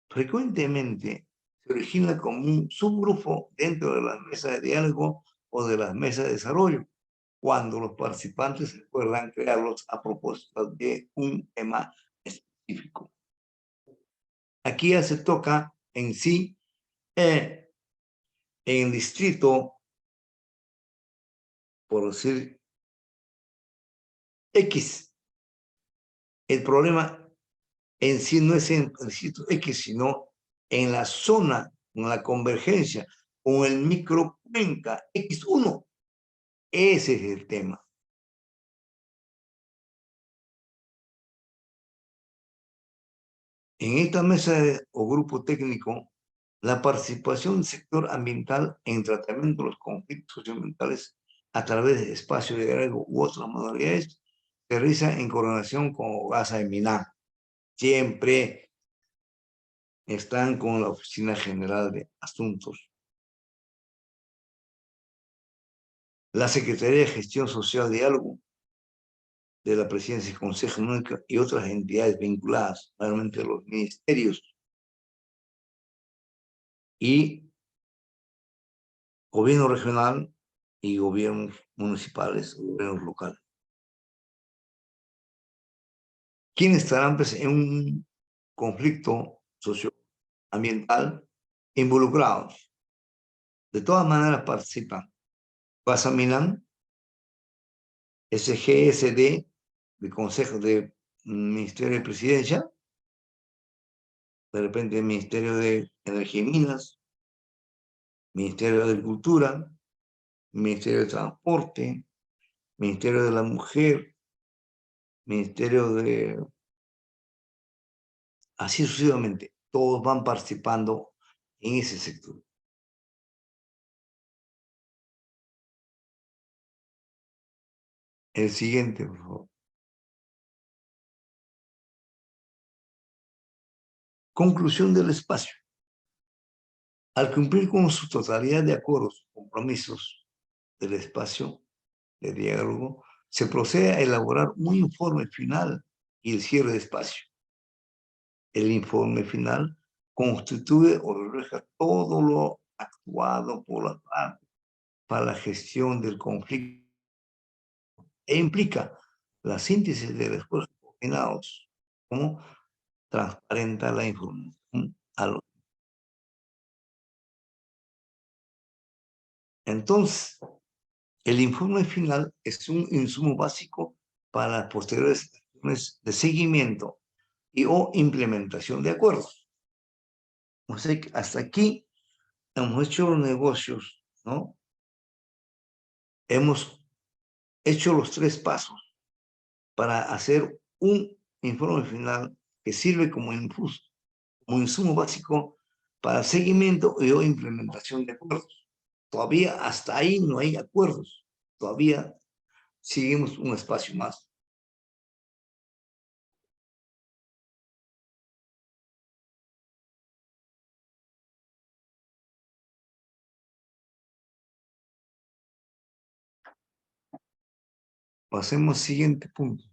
Frecuentemente se origina como un subgrupo dentro de las mesas de diálogo o de las mesas de desarrollo, cuando los participantes recuerdan crearlos a propósito de un tema específico. Aquí ya se toca en sí en el distrito, por decir X. El problema en sí no es en el distrito X, sino en la zona, en la convergencia, con el microcuenca X1. Ese es el tema. En esta mesa o grupo técnico, la participación del sector ambiental en tratamiento de los conflictos socioambientales a través de espacios de diálogo u otras modalidades se realiza en coordinación con OGASA y MINAM. Siempre están con la Oficina General de Asuntos. La Secretaría de Gestión Social de Diálogo de la Presidencia del Consejo Único y otras entidades vinculadas, realmente los ministerios y gobierno regional y gobiernos municipales, gobiernos locales. ¿Quiénes estarán pues, en un conflicto socioambiental involucrados? De todas maneras participan Pasaminam, SGSD, de Consejo de Ministerio de Presidencia, de repente el Ministerio de Energía y Minas, Ministerio de Agricultura, Ministerio de Transporte, Ministerio de la Mujer, Ministerio de... Así sucesivamente, todos van participando en ese sector. El siguiente, por favor. Conclusión del espacio. Al cumplir con su totalidad de acuerdos, compromisos del espacio de diálogo, se procede a elaborar un informe final y el cierre de espacio. El informe final constituye o refleja todo lo actuado por la parte para la gestión del conflicto e implica la síntesis de esfuerzos coordinados, como transparenta la información a los. Entonces, el informe final es un insumo básico para las posteriores acciones de seguimiento y o implementación de acuerdos. O sea que hasta aquí hemos hecho los negocios, ¿no? Hemos hecho los 3 pasos para hacer un informe final que sirve como impulso, como insumo básico para seguimiento y o implementación de acuerdos. Todavía hasta ahí no hay acuerdos. Todavía seguimos un espacio más. Pasemos al siguiente punto.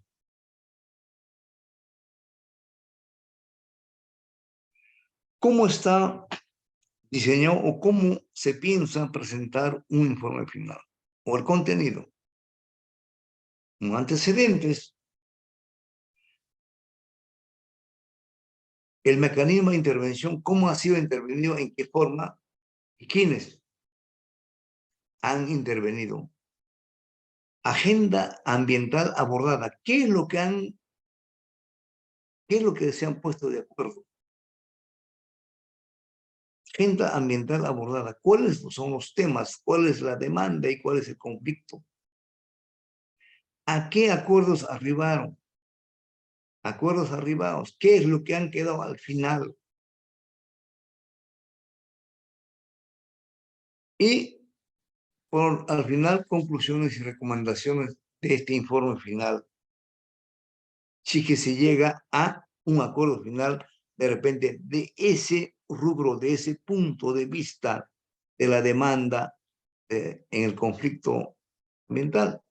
¿Cómo está diseñado o cómo se piensa presentar un informe final? O el contenido. antecedentes, el mecanismo de intervención, cómo ha sido intervenido, en qué forma y quiénes han intervenido. Agenda ambiental abordada. ¿Qué es lo que se han puesto de acuerdo? Agenda ambiental abordada. ¿Cuáles son los temas? ¿Cuál es la demanda y cuál es el conflicto? ¿A qué acuerdos arribaron? Acuerdos arribados. ¿Qué es lo que han quedado al final? Y al final, conclusiones y recomendaciones de este informe final. Si que se llega a un acuerdo final, de repente, de ese rubro, de ese punto de vista de la demanda en el conflicto ambiental.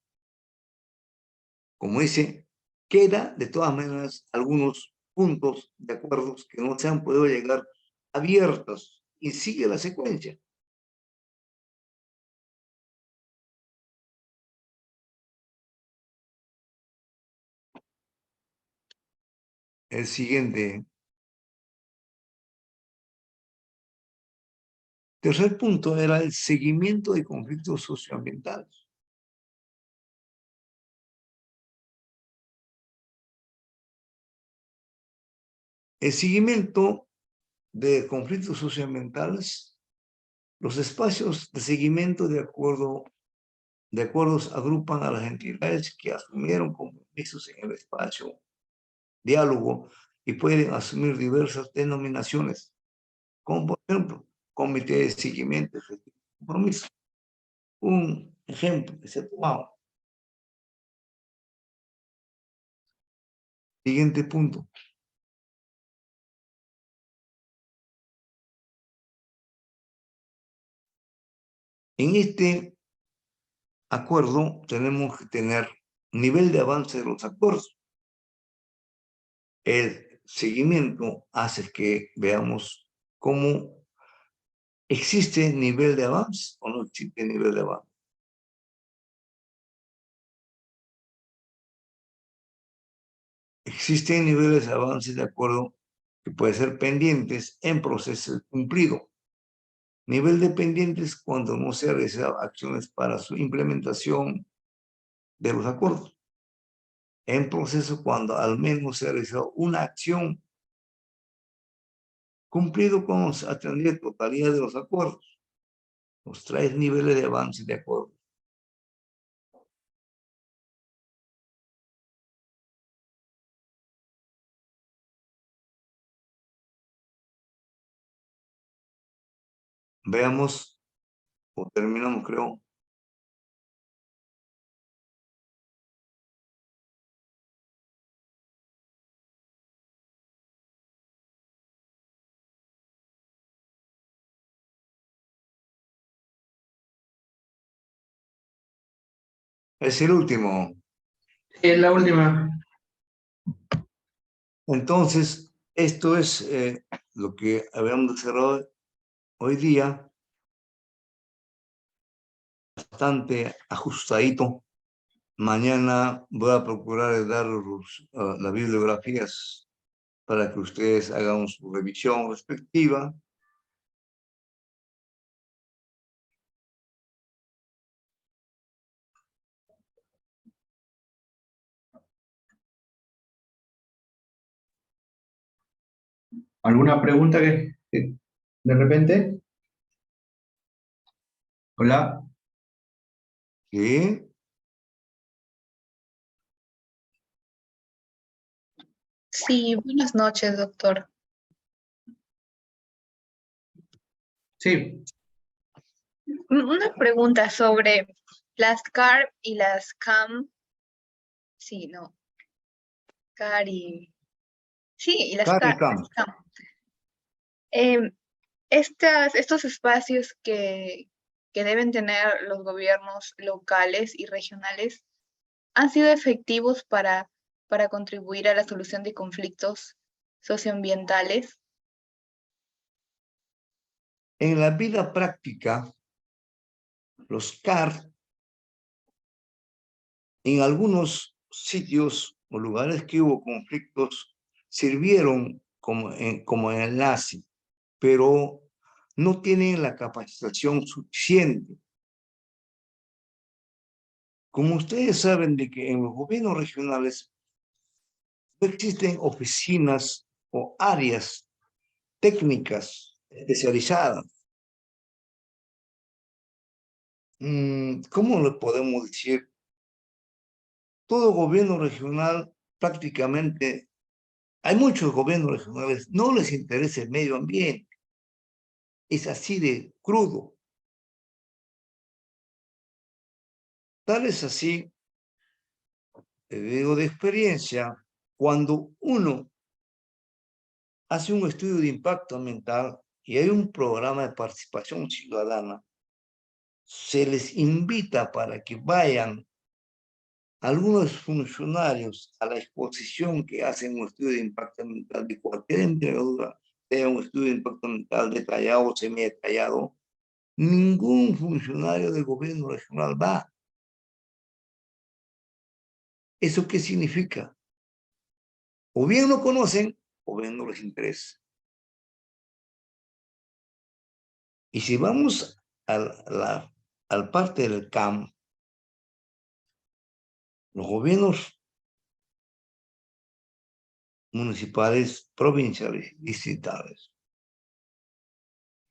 Como dice, queda de todas maneras algunos puntos de acuerdos que no se han podido llegar abiertos y sigue la secuencia. El siguiente. Tercer punto era el seguimiento de conflictos socioambientales. El seguimiento de conflictos socioambientales, los espacios de seguimiento de acuerdos agrupan a las entidades que asumieron compromisos en el espacio diálogo y pueden asumir diversas denominaciones, como por ejemplo, comité de seguimiento de compromiso. Un ejemplo que se ha tomado. Siguiente punto. En este acuerdo tenemos que tener nivel de avance de los acuerdos. El seguimiento hace que veamos cómo existe nivel de avance o no existe nivel de avance. Existen niveles de avance de acuerdo que pueden ser pendientes en proceso de cumplido. Nivel de pendientes cuando no se han realizado acciones para su implementación de los acuerdos. En proceso cuando al menos se ha realizado una acción cumplido con atender totalidad de los acuerdos. Los 3 niveles de avance de acuerdo. Veamos, o terminamos creo. Es el último. Es la última. Entonces, esto es lo que habíamos cerrado hoy día. Bastante ajustadito. Mañana voy a procurar dar las bibliografías para que ustedes hagan su revisión respectiva. ¿Alguna pregunta que de repente? Hola. ¿Sí? Sí, buenas noches, doctor. Sí. Una pregunta sobre las CAR y las CAM. Sí, no. CAR y... Sí, y las CAR. CARICAM. Las CAM. Estos espacios que deben tener los gobiernos locales y regionales han sido efectivos para contribuir a la solución de conflictos socioambientales. En la vida práctica, los CAR En algunos sitios o lugares que hubo conflictos, sirvieron como enlace, pero no tienen la capacitación suficiente. Como ustedes saben de que en los gobiernos regionales no existen oficinas o áreas técnicas especializadas. ¿Cómo le podemos decir? Todo gobierno regional prácticamente, hay muchos gobiernos regionales, no les interesa el medio ambiente. Es así de crudo. Tal es así, te digo de experiencia, cuando uno hace un estudio de impacto ambiental y hay un programa de participación ciudadana, se les invita para que vayan algunos funcionarios a la exposición que hacen un estudio de impacto ambiental de cualquier envergadura, sea un estudio de impacto ambiental detallado o semi-detallado, ningún funcionario del gobierno regional va. ¿Eso qué significa? O bien lo conocen, o bien no les interesa. Y si vamos al parte del campo, los gobiernos municipales, provinciales, distritales,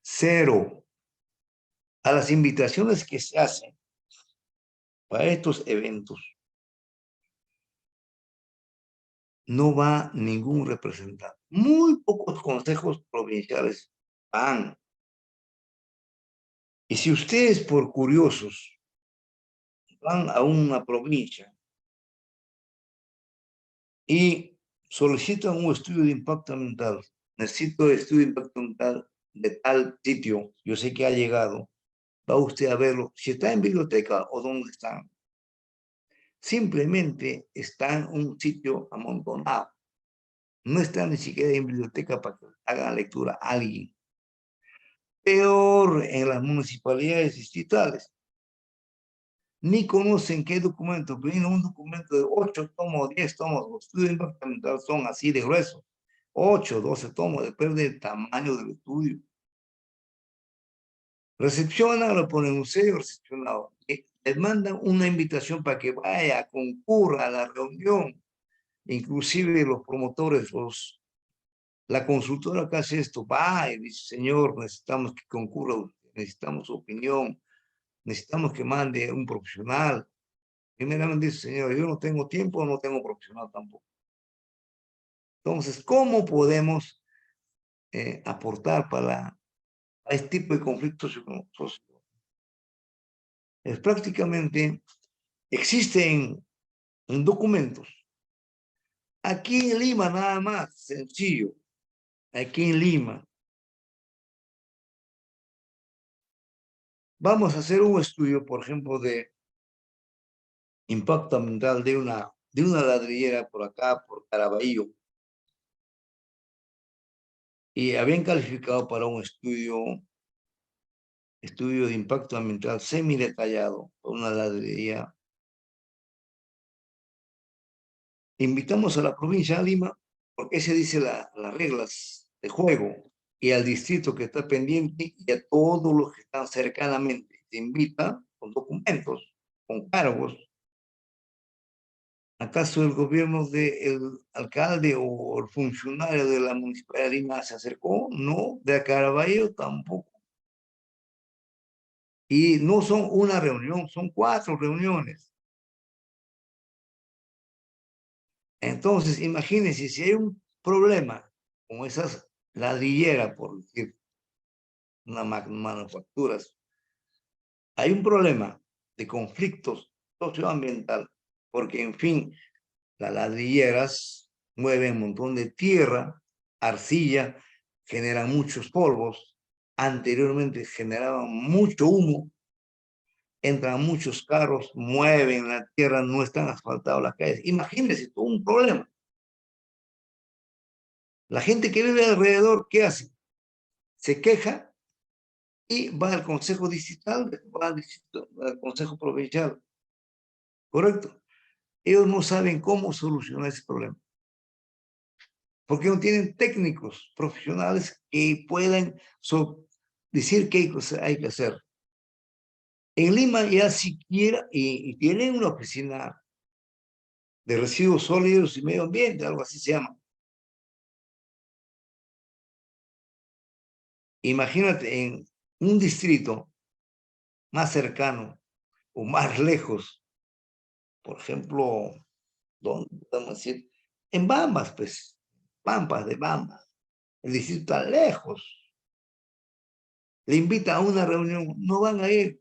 cero a las invitaciones que se hacen para estos eventos. No va ningún representante. Muy pocos consejos provinciales van. Y si ustedes, por curiosos, van a una provincia y solicitan un estudio de impacto ambiental, necesito estudio de impacto ambiental de tal sitio, yo sé que ha llegado, va usted a verlo, si está en biblioteca o dónde están. Simplemente está en un sitio amontonado. No está ni siquiera en biblioteca para que haga lectura a alguien. Peor en las municipalidades distritales. Ni conocen qué documento. Viene un documento de 8 tomos, 10 tomos. Los estudios de impacto ambiental son así de gruesos. 8, 12 tomos, depende del tamaño del estudio. Recepcionan, lo ponen en un sello recepcionado. Les mandan una invitación para que vaya, concurra a la reunión. Inclusive los promotores, la consultora que hace esto, va y dice, señor, necesitamos que concurra, necesitamos su opinión, necesitamos que mande un profesional. Primeramente dice, señor, yo no tengo tiempo, no tengo profesional tampoco. Entonces, ¿cómo podemos aportar para este tipo de conflictos sociales? Es prácticamente, existen documentos. Aquí en Lima, nada más, sencillo. Aquí en Lima. Vamos a hacer un estudio, por ejemplo, de impacto ambiental de una ladrillera por acá, por Caraballo. Y habían calificado para un estudio de impacto ambiental semi-detallado por una ladrillería. Invitamos a la provincia de Lima, porque se dice las reglas de juego, y al distrito que está pendiente y a todos los que están cercanamente. Se invita con documentos, con cargos. ¿Acaso el gobierno del alcalde o el funcionario de la municipalidad de Lima se acercó? No, de Caraballo tampoco. Y no son una reunión, son 4 reuniones. Entonces, imagínense, si hay un problema con esas ladrilleras, por decir, unas manufacturas, hay un problema de conflictos socioambiental, porque, en fin, las ladrilleras mueven un montón de tierra, arcilla, generan muchos polvos, anteriormente generaban mucho humo, entran muchos carros, mueven la tierra, no están asfaltadas las calles. Imagínense, todo un problema. La gente que vive alrededor, ¿qué hace? Se queja y va al consejo distrital, va al consejo provincial. ¿Correcto? ellos no saben cómo solucionar ese problema. Porque no tienen técnicos profesionales que puedan decir qué hay que hacer. En Lima ya siquiera, y tienen una oficina de residuos sólidos y medio ambiente, algo así se llama. Imagínate en un distrito más cercano o más lejos, por ejemplo, ¿dónde podemos decir? En Bambas, pues, Pampas de Bambas, el distrito tan lejos. Le invita a una reunión, no van a ir,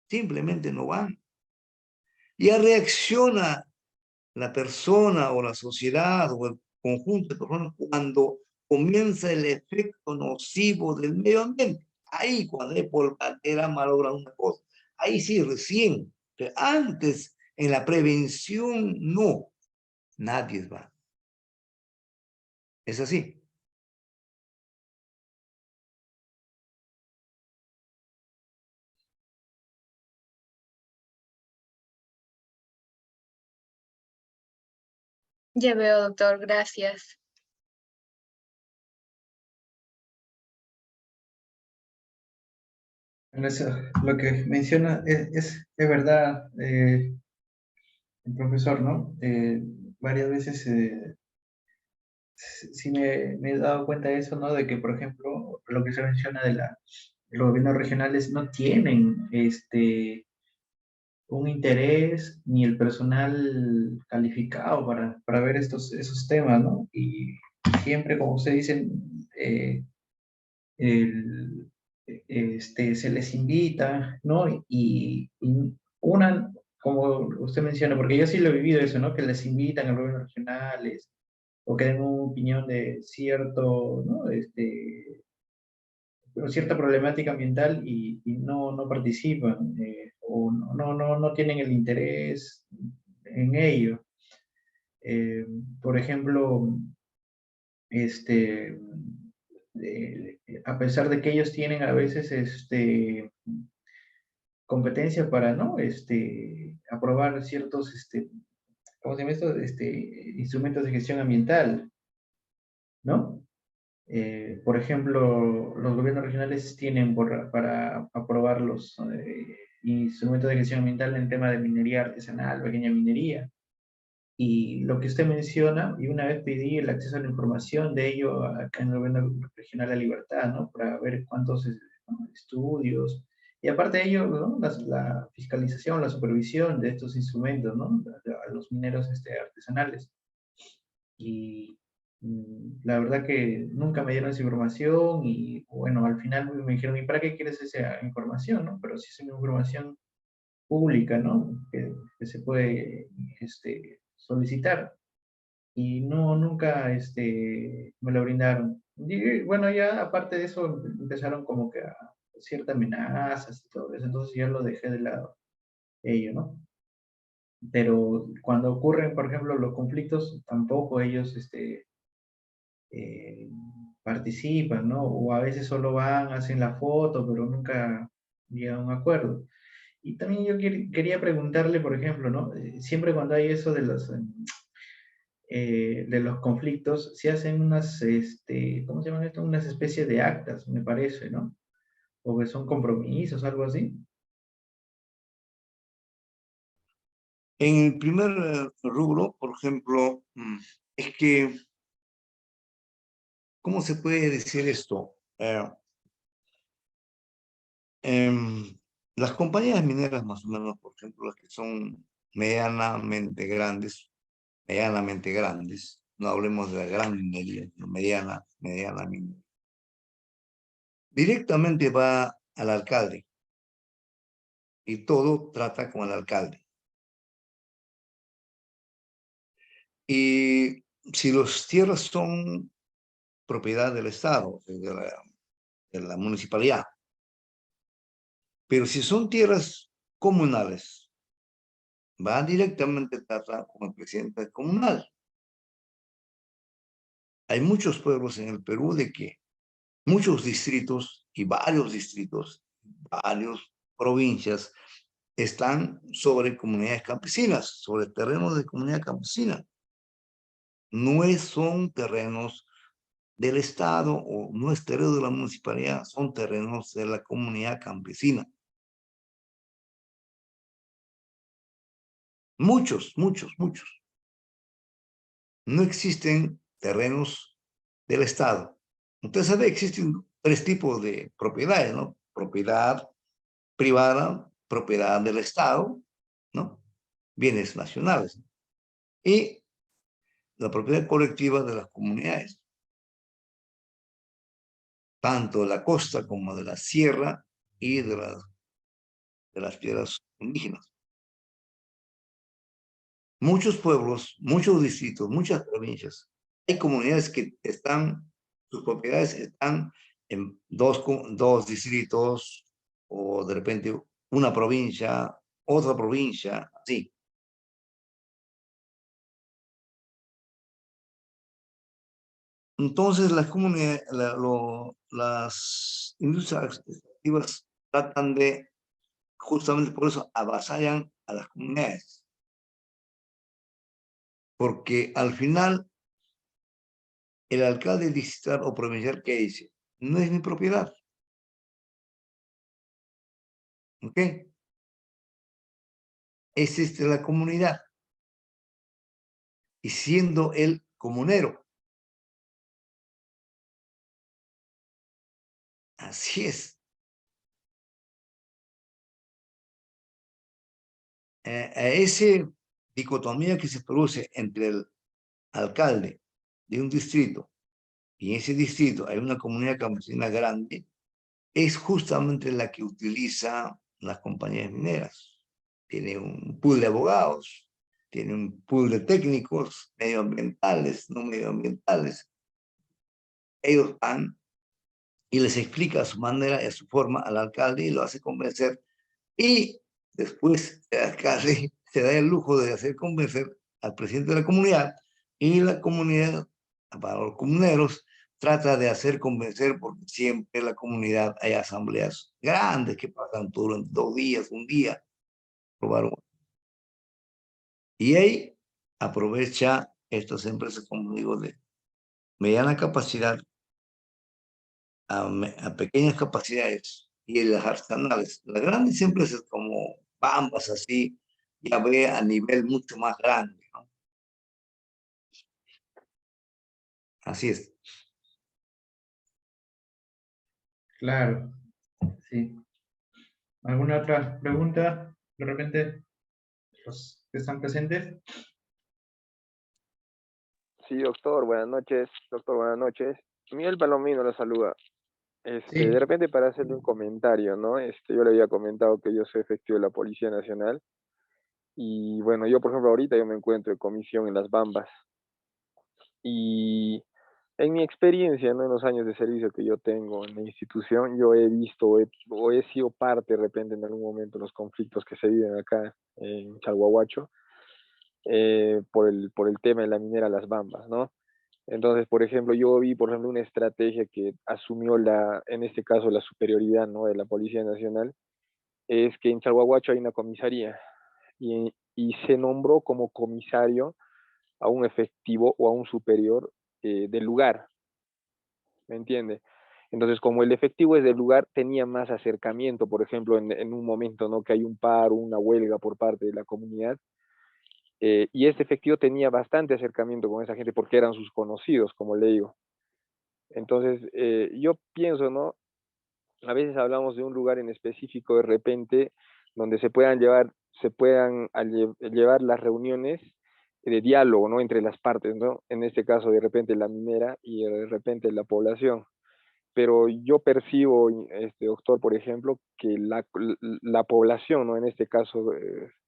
simplemente no van. Ya reacciona la persona o la sociedad o el conjunto de personas cuando comienza el efecto nocivo del medio ambiente. Ahí cuando hay polvatera malogra una cosa. Ahí sí, recién. Pero antes, en la prevención, no. Nadie va. Es así. Ya veo, doctor, gracias. Bueno, eso, lo que menciona es verdad, el profesor, ¿no? Varias veces sí me he dado cuenta de eso, ¿no? De que, por ejemplo, lo que se menciona de los gobiernos regionales no tienen un interés ni el personal calificado para ver esos temas, ¿no? Y siempre, como usted dice, el, se les invita, ¿no? Y una, como usted menciona, porque yo sí lo he vivido eso, ¿no? Que les invitan a gobiernos regionales o que den una opinión de cierto, ¿no? Cierta problemática ambiental y no participan o no tienen el interés en ello. Por ejemplo, este, a pesar de que ellos tienen a veces competencia para ¿no? aprobar ciertos ¿cómo se llama esto? Instrumentos de gestión ambiental, ¿no? Por ejemplo, los gobiernos regionales tienen para aprobar los instrumentos de gestión ambiental en tema de minería artesanal, pequeña minería. Y lo que usted menciona, y una vez pedí el acceso a la información de ello acá en el gobierno regional La Libertad, ¿no? Para ver cuántos ¿no? estudios, y aparte de ello, ¿no? La fiscalización, la supervisión de estos instrumentos, ¿no? A los mineros artesanales. Y la verdad que nunca me dieron esa información y bueno, al final me dijeron, ¿y para qué quieres esa información, no? Pero si es una información pública, ¿no? Que se puede solicitar. Y no, nunca me lo brindaron. Y bueno, ya aparte de eso empezaron como que a ciertas amenazas y todo eso, entonces ya lo dejé de lado ello, ¿no? Pero cuando ocurren, por ejemplo, los conflictos, tampoco ellos eh, participan, ¿no? O a veces solo van, hacen la foto, pero nunca llegan a un acuerdo. Y también yo quería preguntarle, por ejemplo, ¿no? Siempre cuando hay eso de los conflictos, se hacen unas, ¿cómo se llaman esto? Unas especies de actas, me parece, ¿no? O que son compromisos, algo así. En el primer rubro, por ejemplo, es que, ¿cómo se puede decir esto? Las compañías mineras, más o menos, por ejemplo, las que son medianamente grandes, no hablemos de la gran minería, sino mediana minería, directamente va al alcalde y todo trata con el alcalde. Y si las tierras son propiedad del Estado, de la municipalidad, pero si son tierras comunales, va directamente a tratar con el presidente comunal. Hay muchos pueblos en el Perú de que muchos distritos y varios distritos, varias provincias están sobre comunidades campesinas, sobre terrenos de comunidad campesina. No son terrenos del Estado o no es terreno de la municipalidad, son terrenos de la comunidad campesina. Muchos. No existen terrenos del Estado. Usted sabe, existen 3 tipos de propiedades, ¿no? Propiedad privada, propiedad del Estado, ¿no? Bienes nacionales. Y la propiedad colectiva de las comunidades, tanto de la costa como de la sierra y de las tierras indígenas. Muchos pueblos, muchos distritos, muchas provincias, hay comunidades que están, sus propiedades están en dos distritos o de repente una provincia, otra provincia, así. Entonces las comunidades, las industrias extractivas tratan de, justamente por eso, avasallan a las comunidades. Porque al final, el alcalde distrital o provincial, ¿qué dice? No es mi propiedad. ¿Ok? Es de la comunidad. Y siendo el comunero. Así es. A esa dicotomía que se produce entre el alcalde de un distrito y en ese distrito hay una comunidad campesina grande, es justamente la que utiliza las compañías mineras. Tiene un pool de abogados, tiene un pool de técnicos medioambientales, no medioambientales. Ellos van y les explica a su manera y a su forma al alcalde y lo hace convencer. Y después el alcalde se da el lujo de hacer convencer al presidente de la comunidad y la comunidad, para los comuneros, trata de hacer convencer porque siempre en la comunidad hay asambleas grandes que pasan durante 2 días, un día, probaron. Y ahí aprovecha estas empresas, como digo, de mediana capacidad a pequeñas capacidades y en las artesanales. Las grandes empresas como Bambas, así, ya ve a nivel mucho más grande, ¿no? Así es. Claro, sí. ¿Alguna otra pregunta? De repente, los que están presentes. Sí, doctor, buenas noches. Doctor, buenas noches. Miguel Palomino la saluda. Sí, De repente para hacerle un comentario, ¿no? Yo le había comentado que yo soy efectivo de la Policía Nacional y bueno, yo por ejemplo ahorita yo me encuentro en comisión en Las Bambas y en mi experiencia, ¿no? En los años de servicio que yo tengo en la institución, yo he visto o he sido parte de repente en algún momento de los conflictos que se viven acá en Chalhuahuacho por el tema de la minera Las Bambas, ¿no? Entonces, por ejemplo, yo vi, por ejemplo, una estrategia que asumió en este caso, la superioridad, ¿no? De la Policía Nacional, es que en Chalhuahuacho hay una comisaría y se nombró como comisario a un efectivo o a un superior del lugar, ¿me entiende? Entonces, como el efectivo es del lugar, tenía más acercamiento, por ejemplo, en un momento, ¿no? Que hay un paro, una huelga por parte de la comunidad, y este efectivo tenía bastante acercamiento con esa gente porque eran sus conocidos, como le digo. Entonces, yo pienso, ¿no? A veces hablamos de un lugar en específico de repente donde se puedan llevar las reuniones de diálogo, ¿no? Entre las partes, ¿no? En este caso, de repente la minera y de repente la población. Pero yo percibo, doctor, por ejemplo, que la población, ¿no? En este caso,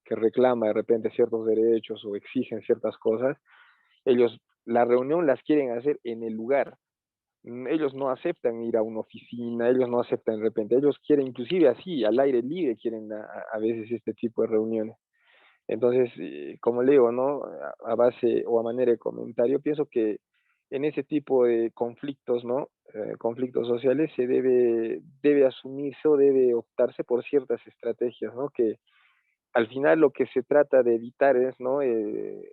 que reclama de repente ciertos derechos o exigen ciertas cosas, ellos la reunión las quieren hacer en el lugar. Ellos no aceptan ir a una oficina, ellos no aceptan de repente, ellos quieren inclusive así, al aire libre, quieren a veces este tipo de reuniones. Entonces, como le digo, ¿no? A base o a manera de comentario, pienso que en ese tipo de conflictos, ¿no? Conflictos sociales debe asumirse o debe optarse por ciertas estrategias, ¿no? al final lo que se trata de evitar es, ¿no? El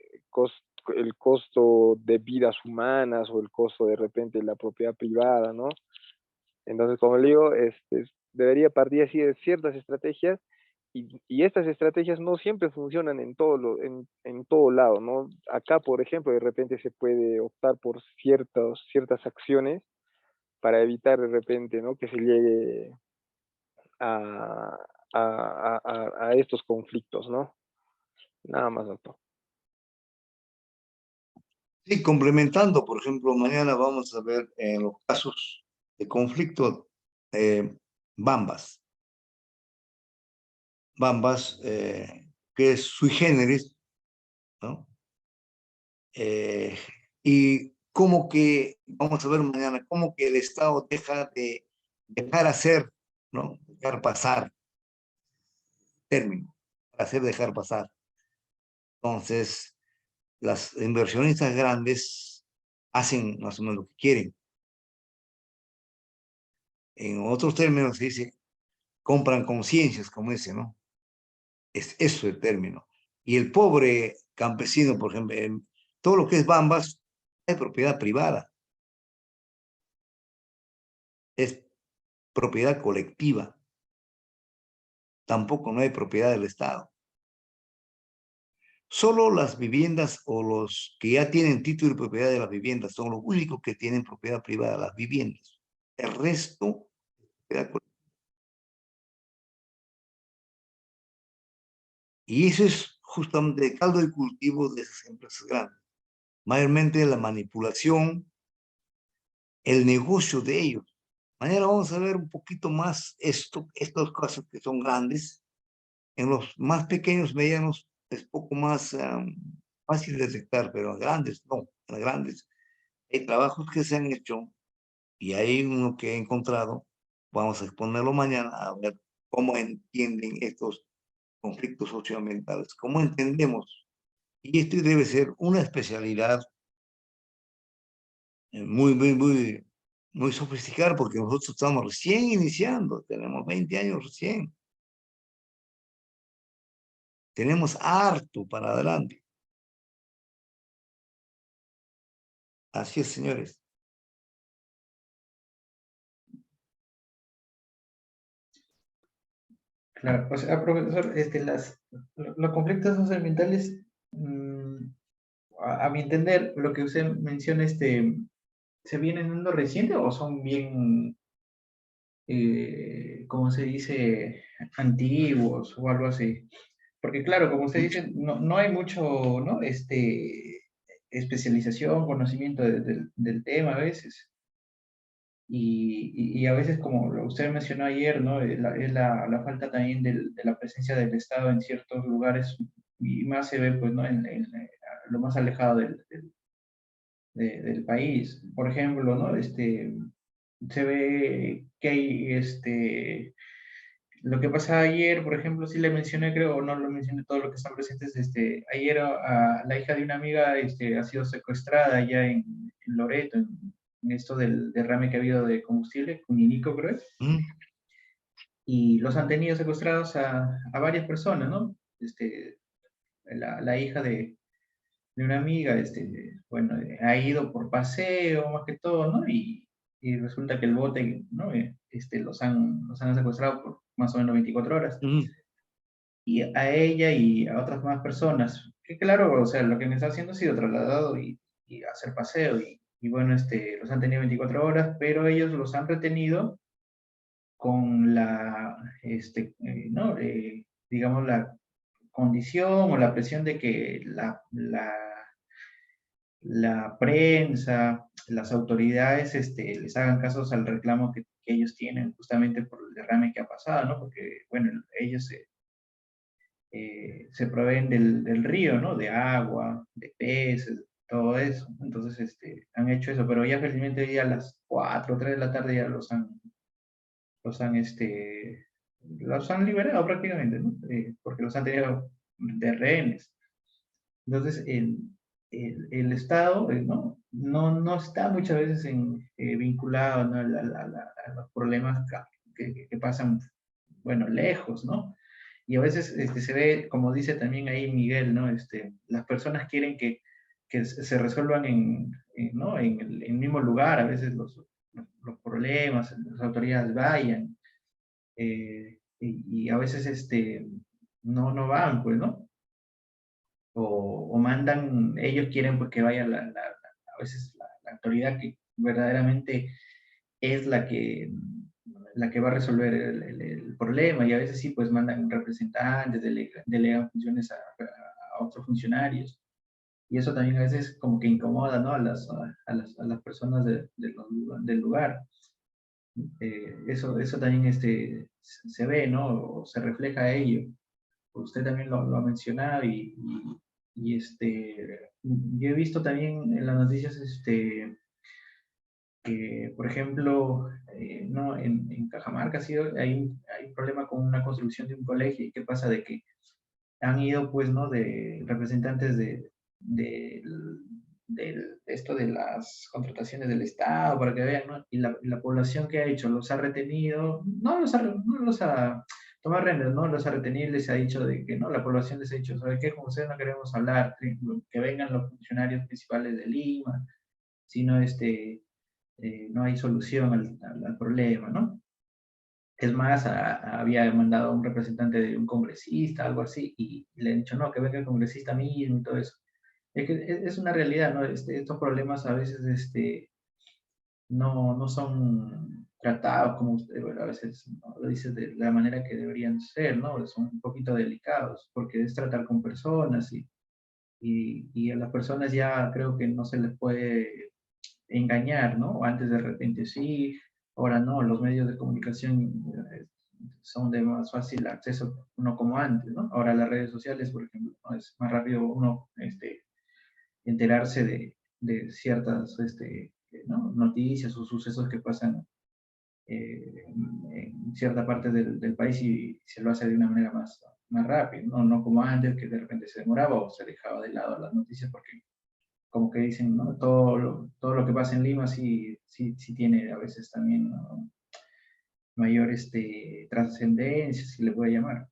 costo de vidas humanas o el costo de repente de la propiedad privada, ¿no? Entonces, como le digo, debería partir así de ciertas estrategias y estas estrategias no siempre funcionan en en todo lado, ¿no? Acá, por ejemplo, de repente se puede optar por ciertas acciones para evitar de repente, ¿no? Que se llegue a, a estos conflictos, ¿no? Nada más, doctor. Sí, complementando, por ejemplo, mañana vamos a ver en los casos de conflicto Bambas. Bambas, que es sui generis, ¿no? Y como que, vamos a ver mañana, como que el Estado deja de dejar hacer, ¿no? Dejar pasar, término, hacer dejar pasar. Entonces, las inversionistas grandes hacen más o menos lo que quieren. En otros términos se dice, compran conciencias, como ese, ¿no? Es eso el término. Y el pobre campesino, por ejemplo, todo lo que es Bambas es propiedad privada, es propiedad colectiva, tampoco no hay propiedad del Estado. Solo las viviendas o los que ya tienen título de propiedad de las viviendas son los únicos que tienen propiedad privada, las viviendas. El resto, propiedad colectiva. Y eso es justamente el caldo de cultivo de esas empresas grandes. Mayormente la manipulación, el negocio de ellos. Mañana vamos a ver un poquito más estos casos que son grandes. En los más pequeños, medianos, es poco más fácil de detectar, pero en grandes, no. En grandes hay trabajos que se han hecho y hay uno que he encontrado. Vamos a exponerlo mañana a ver cómo entienden estos conflictos socioambientales, cómo entendemos. Y esto debe ser una especialidad muy sofisticada porque nosotros estamos recién iniciando, tenemos 20 años recién. Tenemos harto para adelante. Así es, señores. Claro, o sea, profesor, los conflictos socioambientales, a mi entender, lo que usted menciona, ¿se vienen dando reciente o son bien, como se dice, antiguos o algo así? Porque claro, como usted dice, no hay mucho, ¿no? Especialización, conocimiento del tema a veces. Y a veces, como usted mencionó ayer, ¿no? La falta también de la presencia del Estado en ciertos lugares, y más se ve, pues, ¿no? Lo más alejado del país. Por ejemplo, ¿no? Se ve que hay, lo que pasa ayer, por ejemplo, sí le mencioné, creo, o no lo mencioné todo lo que están presentes, ayer la hija de una amiga ha sido secuestrada allá en Loreto, en esto del derrame que ha habido de combustible, con Inico, creo, y los han tenido secuestrados a varias personas, ¿no? La hija de una amiga, bueno, ha ido por paseo, más que todo, ¿no? Y resulta que el bote, ¿no? Los han secuestrado por más o menos 24 horas. Y a ella y a otras más personas, que claro, o sea, lo que me está haciendo ha sido trasladado y hacer paseo, y bueno, los han tenido 24 horas, pero ellos los han retenido con ¿no? Digamos, la condición o la presión de que la prensa, las autoridades les hagan casos al reclamo que ellos tienen justamente por el derrame que ha pasado, ¿no? Porque, bueno, ellos se proveen del río, ¿no? De agua, de peces, todo eso. Entonces, han hecho eso, pero ya felizmente ya a las 4 o 3 de la tarde ya los han, los han liberado prácticamente, ¿no? Porque los han tenido de rehenes. Entonces, el Estado, ¿no? No está muchas veces vinculado, ¿no? A los problemas que pasan, bueno, lejos, ¿no? Y a veces se ve, como dice también ahí Miguel, ¿no? Las personas quieren que se resuelvan ¿no? en el mismo lugar, a veces los problemas, las autoridades vayan, y a veces no van, pues, ¿no? O mandan, ellos quieren pues que vaya a veces la autoridad que verdaderamente es la que va a resolver el problema, y a veces sí, pues mandan representantes, delegan funciones a otros funcionarios, y eso también a veces como que incomoda, ¿no? A las personas del lugar. Eso también se ve, ¿no? O se refleja a ello. Usted también lo ha mencionado, y yo he visto también en las noticias que, por ejemplo, ¿no? En Cajamarca hay un problema con una construcción de un colegio. ¿Y qué pasa? De que han ido, pues, ¿no? De representantes de esto de las contrataciones del Estado para que vean, ¿no? Y la población que ha hecho los ha retenido, no los ha tomado rehenes, ¿no? Los ha retenido y les ha dicho de que, ¿no? La población les ha dicho, ¿sabe qué? Con ustedes no queremos hablar, que vengan los funcionarios principales de Lima, sino no hay solución al problema, ¿no? Es más, había mandado a un representante de un congresista, algo así, y le han dicho, no, que venga el congresista mismo y todo eso. Es que es una realidad, ¿no? Estos problemas a veces no son tratados como usted, bueno, a veces no lo dice de la manera que deberían ser, ¿no? Son un poquito delicados, porque es tratar con personas, y a las personas ya creo que no se les puede engañar, ¿no? Antes de repente sí, ahora no, los medios de comunicación son de más fácil acceso, no como antes, ¿no? Ahora las redes sociales, por ejemplo, ¿no? Es más rápido uno enterarse de ciertas ¿no? noticias o sucesos que pasan en cierta parte del país, y se lo hace de una manera más rápida, ¿no? No como antes, que de repente se demoraba o se dejaba de lado las noticias porque como que dicen, ¿no? Todo lo que pasa en Lima sí tiene a veces también, ¿no? Mayor trascendencia, si le puede llamar.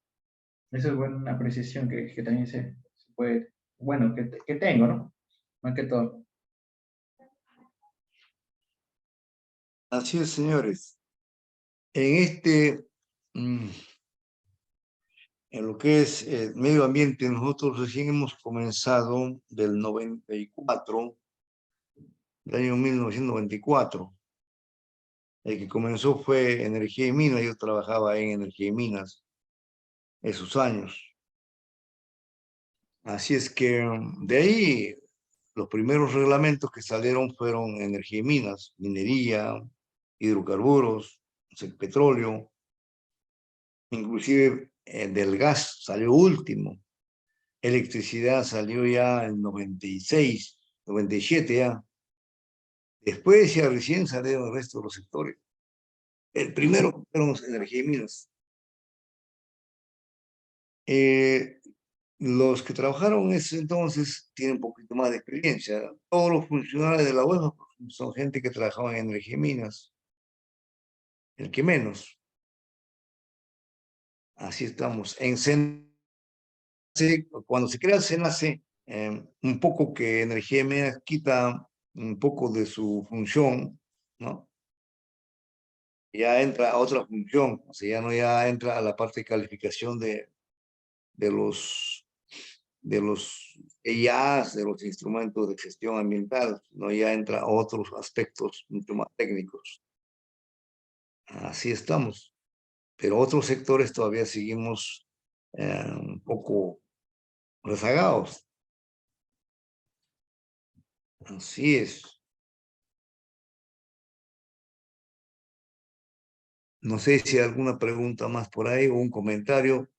Esa es buena una apreciación que también se puede, bueno, que tengo, ¿no? Más que todo. Así es, señores. En en lo que es medio ambiente, nosotros recién hemos comenzado del 94, del año 1994. El que comenzó fue Energía y Minas. Yo trabajaba en Energía y Minas esos años. Así es que de ahí los primeros reglamentos que salieron fueron Energía y Minas, minería, hidrocarburos, el petróleo, inclusive del gas salió último. Electricidad salió ya en 96, 97 ya. Después ya recién salieron el resto de los sectores. El primero fueron Energía y Minas. Los que trabajaron en ese entonces tienen un poquito más de experiencia. Todos los funcionarios de la UEFA son gente que trabajaba en Energía y Minas. El que menos. Así estamos. En SENACE, cuando se crea el SENACE, un poco que Energía y Minas quita un poco de su función, ¿no? Ya entra a otra función, o sea, ya entra a la parte de calificación de los EIAs, de los instrumentos de gestión ambiental, no ya entra a otros aspectos mucho más técnicos. Así estamos. Pero otros sectores todavía seguimos un poco rezagados. Así es. No sé si hay alguna pregunta más por ahí o un comentario.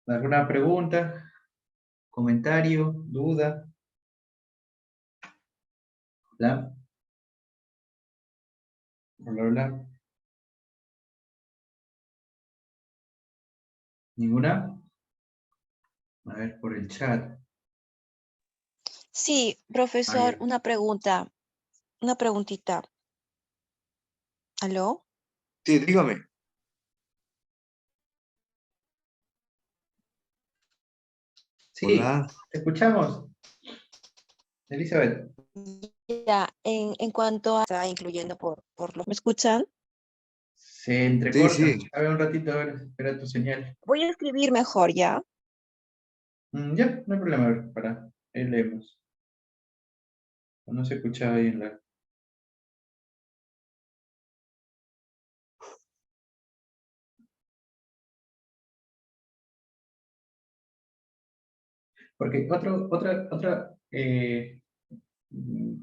¿Alguna pregunta, comentario, duda? ¿La? Bla. ¿Ninguna? A ver, por el chat. Sí, profesor, Ya. una preguntita. ¿Aló? Sí, dígame. Sí, Hola. te escuchamos, Elizabeth. Ya, en cuanto a... Está incluyendo por los... ¿Me escuchan? Se Sí, entrecorta. sí. A ver, un ratito, a ver, espera tu señal. Voy a escribir mejor, ¿ya? Ya, no hay problema, a ver, para, ahí leemos. No se escuchaba bien la... Porque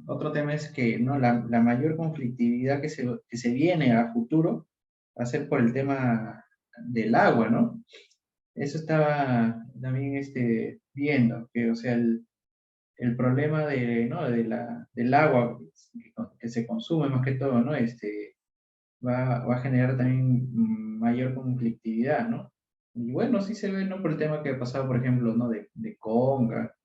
otro tema es que ¿no? la mayor conflictividad que se viene a futuro va a ser por el tema del agua, ¿no? Eso estaba también viendo, que o sea, el problema ¿no? del agua que se consume más que todo, ¿no? Va a generar también mayor conflictividad, ¿no? Y bueno, sí se ve, ¿no? Por el tema que ha pasado, por ejemplo, ¿no? De Conga,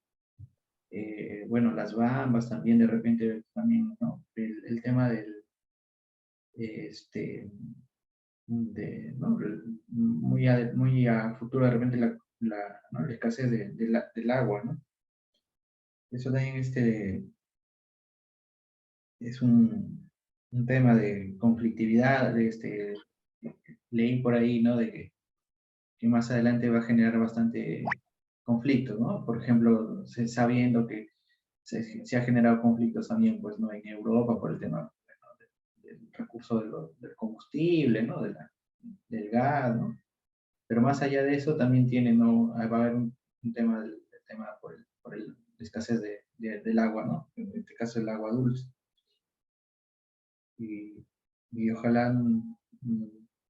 bueno, las bambas también, de repente, también, ¿no? El tema este, ¿no? Muy a futuro, de repente, ¿no? La escasez del agua, ¿no? Eso también, es un tema de conflictividad, leí por ahí, ¿no? De que más adelante va a generar bastante conflicto, ¿no? Por ejemplo, sabiendo que se ha generado conflictos también, pues, ¿no? En Europa por el tema, bueno, del recurso del combustible, ¿no? Del gas, ¿no? Pero más allá de eso también ¿no? Va a haber un tema, tema la escasez del agua, ¿no? En este caso el agua dulce. Y, y ojalá,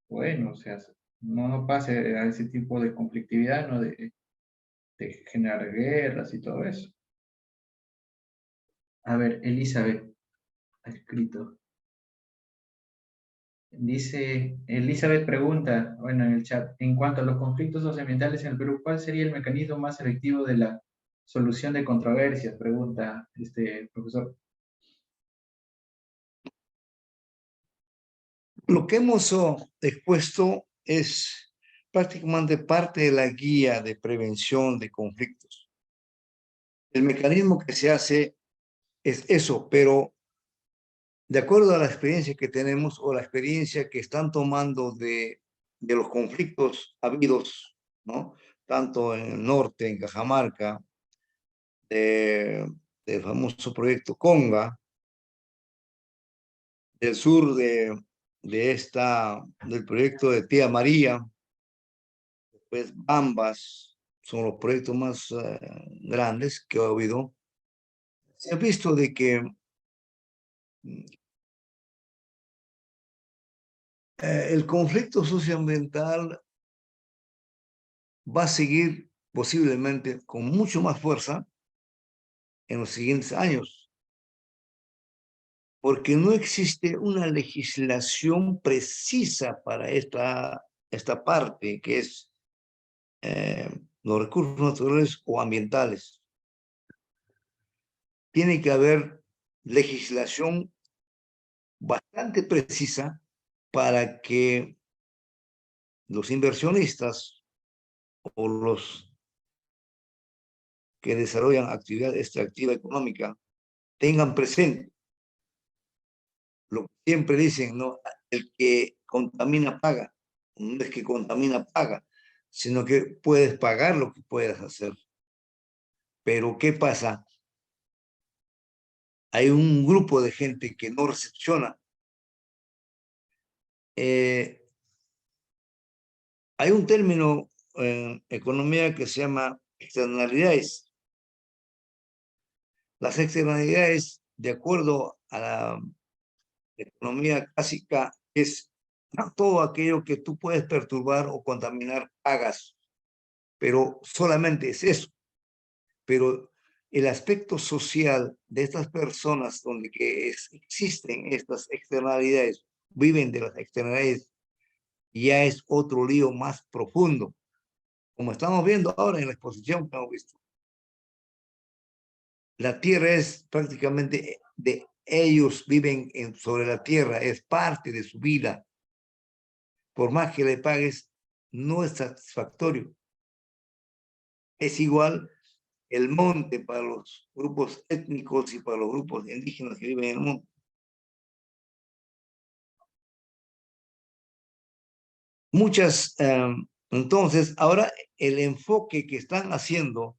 bueno, o sea, no pase a ese tipo de conflictividad, ¿no? De generar guerras y todo eso. A ver, Elizabeth ha escrito. Dice, Elizabeth pregunta, bueno, en el chat, en cuanto a los conflictos socioambientales en el Perú, ¿cuál sería el mecanismo más efectivo de la solución de controversias? Pregunta profesor. Lo que hemos expuesto es prácticamente parte de la guía de prevención de conflictos. El mecanismo que se hace es eso, pero de acuerdo a la experiencia que tenemos o la experiencia que están tomando de los conflictos habidos, ¿no? Tanto en el norte, en Cajamarca, del famoso proyecto Conga, del sur del proyecto de Tía María, pues Bambas, son los proyectos más grandes que ha habido. Se ha visto de que el conflicto socioambiental va a seguir posiblemente con mucho más fuerza en los siguientes años, porque no existe una legislación precisa para esta parte, que es los recursos naturales o ambientales. Tiene que haber legislación bastante precisa para que los inversionistas o los que desarrollan actividad extractiva económica tengan presente lo que siempre dicen, ¿no? El que contamina paga. No es que contamina paga, sino que puedes pagar lo que puedas hacer. Pero ¿qué pasa? Hay un grupo de gente que no recepciona. Hay un término en economía que se llama externalidades. Las externalidades, de acuerdo a la economía clásica, es todo aquello que tú puedes perturbar o contaminar, pagas, pero solamente es eso. Pero el aspecto social de estas personas donde existen estas externalidades, viven de las externalidades, ya es otro lío más profundo, como estamos viendo ahora en la exposición que hemos visto. La tierra es prácticamente de ellos, viven sobre la tierra, es parte de su vida. Por más que le pagues, no es satisfactorio. Es igual el monte para los grupos étnicos y para los grupos indígenas que viven en el monte. Entonces, ahora el enfoque que están haciendo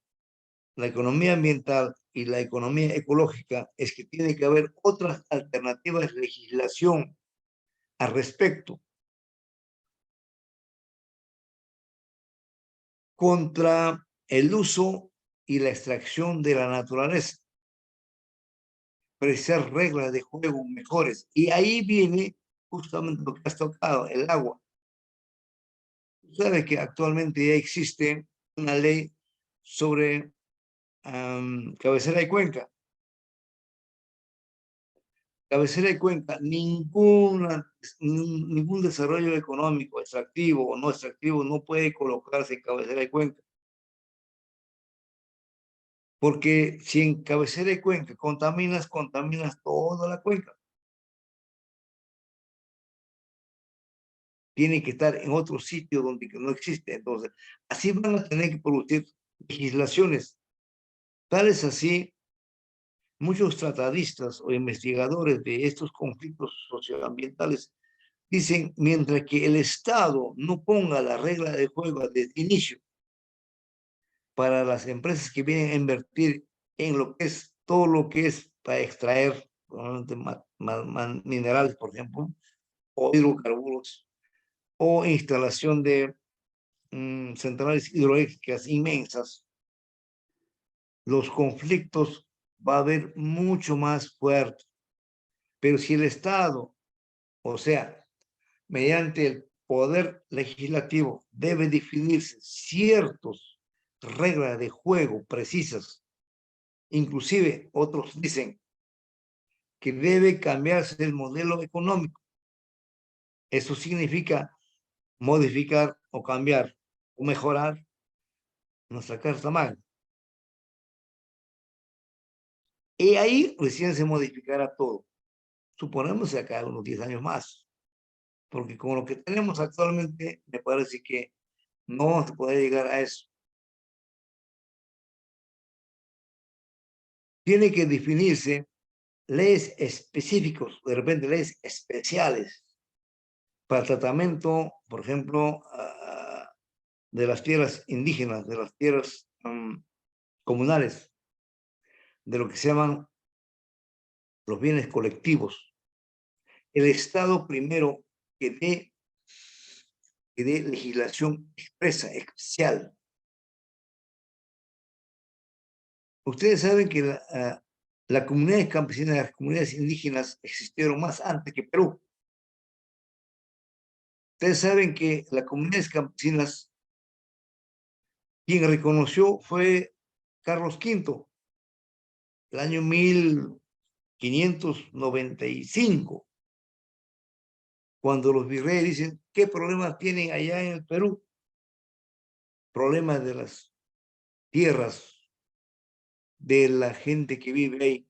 la economía ambiental y la economía ecológica es que tiene que haber otras alternativas de legislación al respecto contra el uso y la extracción de la naturaleza, precisar reglas de juego mejores. Y ahí viene justamente lo que has tocado, el agua. Sabes que actualmente ya existe una ley sobre cabecera y cuenca. Cabecera y cuenca, ningún desarrollo económico extractivo o no extractivo no puede colocarse en cabecera y cuenca. Porque si en cabecera y cuenca contaminas toda la cuenca. Tiene que estar en otro sitio donde no existe. Entonces, así van a tener que producir legislaciones. Tal es así, muchos tratadistas o investigadores de estos conflictos socioambientales dicen, mientras que el Estado no ponga la regla de juego desde el inicio para las empresas que vienen a invertir en lo que es todo lo que es para extraer minerales, por ejemplo, o hidrocarburos, o instalación de centrales hidroeléctricas inmensas, los conflictos va a haber mucho más fuertes. Pero si el Estado, o sea, mediante el poder legislativo, debe definirse ciertas reglas de juego precisas, inclusive otros dicen que debe cambiarse el modelo económico. Eso significa modificar o cambiar o mejorar nuestra Carta Magna. Y ahí recién se modificará todo. Suponemos que acá unos 10 años más. Porque con lo que tenemos actualmente, me parece que no se puede llegar a eso. Tiene que definirse leyes específicos, de repente leyes especiales para el tratamiento, por ejemplo, de las tierras indígenas, de las tierras comunales, de lo que se llaman los bienes colectivos. El Estado primero que dé legislación expresa, especial. Ustedes saben que la comunidad campesina, las comunidades indígenas existieron más antes que Perú. Ustedes saben que las comunidades campesinas, quien reconoció fue Carlos V, el año 1595, cuando los virreyes dicen, ¿qué problemas tienen allá en el Perú? Problemas de las tierras, de la gente que vive ahí.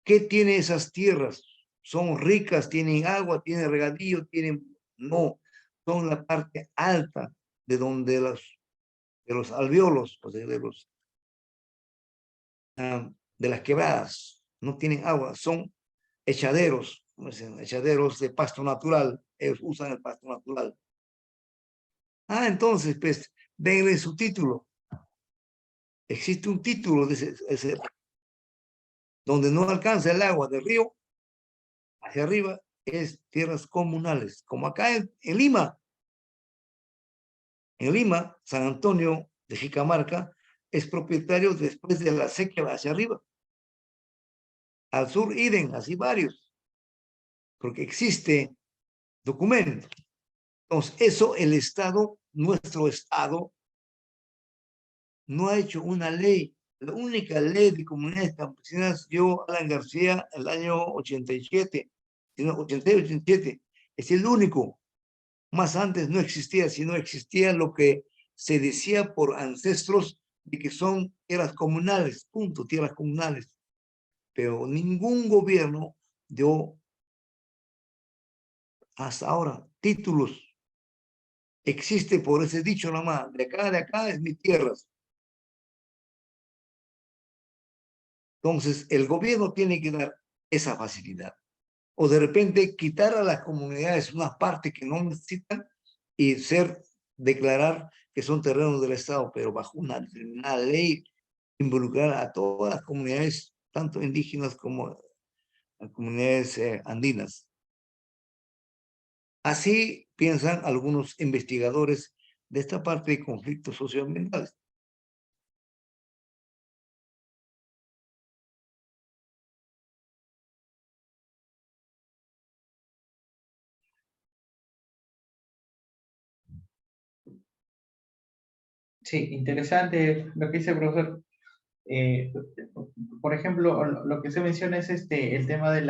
¿Qué tienen esas tierras? ¿Son ricas? ¿Tienen agua? ¿Tienen regadío? ¿Tienen...? No, son la parte alta de donde de los alvéolos, o sea, de las quebradas. No tienen agua, son echaderos, echaderos de pasto natural. Ellos usan el pasto natural. Entonces, pues, denle su título. Existe un título de ese donde no alcanza el agua del río, hacia arriba es tierras comunales, como acá en Lima. En Lima, San Antonio de Jicamarca es propietario después de la sequía hacia arriba. Al sur, Iden, así varios, porque existe documento. Entonces, eso el Estado, nuestro Estado, no ha hecho una ley. La única ley de comunidades campesinas dio Alan García el año 87, 87, es el único. Más antes no existía, sino existía lo que se decía por ancestros de que son tierras comunales, punto, tierras comunales. Pero ningún gobierno dio hasta ahora títulos existe por ese dicho nomás, de acá es mi tierra. Entonces, el gobierno tiene que dar esa facilidad. O de repente quitar a las comunidades una parte que no necesitan y declarar que son terrenos del Estado, pero bajo una determinada ley, involucrar a todas las comunidades, tanto indígenas como las comunidades andinas. Así piensan algunos investigadores de esta parte de conflictos socioambientales. Sí, interesante lo que dice el profesor. Eh, por ejemplo, lo que se menciona es el tema de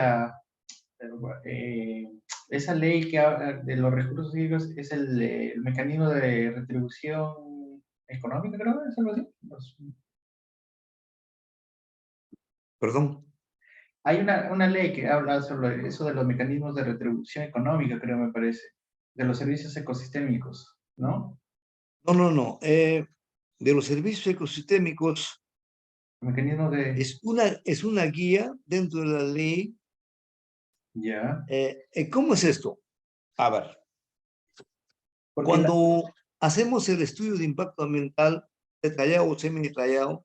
eh, esa ley que habla de los recursos hídricos, es el mecanismo de retribución económica, creo, es algo así. Perdón. Hay una ley que habla sobre eso de los mecanismos de retribución económica, creo, me parece, de los servicios ecosistémicos, ¿no? No. De los servicios ecosistémicos Mecanismos de... es una guía dentro de la ley. Ya. ¿Cómo es esto? A ver, Porque cuando hacemos el estudio de impacto ambiental, detallado o semi-detallado,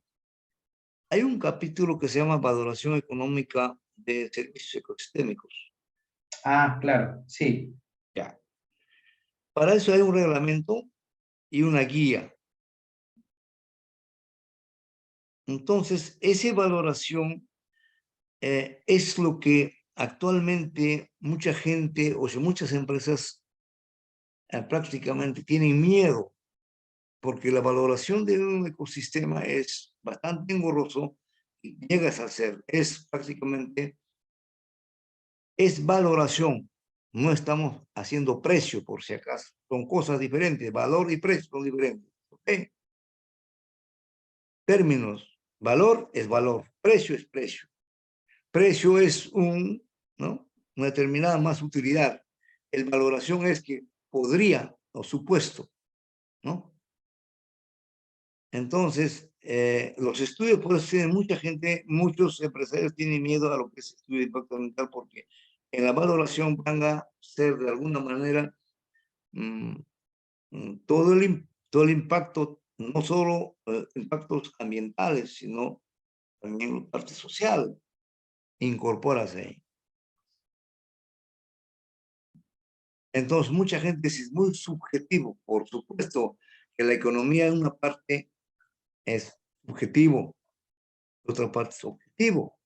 hay un capítulo que se llama valoración económica de servicios ecosistémicos. ah, claro, sí. Ya. Para eso hay un reglamento y una guía. Entonces, esa valoración es lo que actualmente mucha gente, o sea, muchas empresas prácticamente tienen miedo, porque la valoración de un ecosistema es bastante engorroso y llegas a ser, es prácticamente, es valoración. No estamos haciendo precio, por si acaso. Son cosas diferentes, valor y precio son diferentes. ¿Ok? Términos, valor es valor, precio es precio. Precio es ¿no? Una determinada más utilidad. El valoración es que podría, o supuesto, ¿no? Entonces, los estudios, por eso tienen mucha gente, muchos empresarios tienen miedo a lo que es estudio de impacto ambiental, porque en la valoración van a ser de alguna manera mmm, todo el impacto, no solo impactos ambientales, sino también la parte social, incorpórase ahí. Entonces, mucha gente dice, es muy subjetivo. Por supuesto que la economía en una parte es subjetivo, otra parte es objetivo.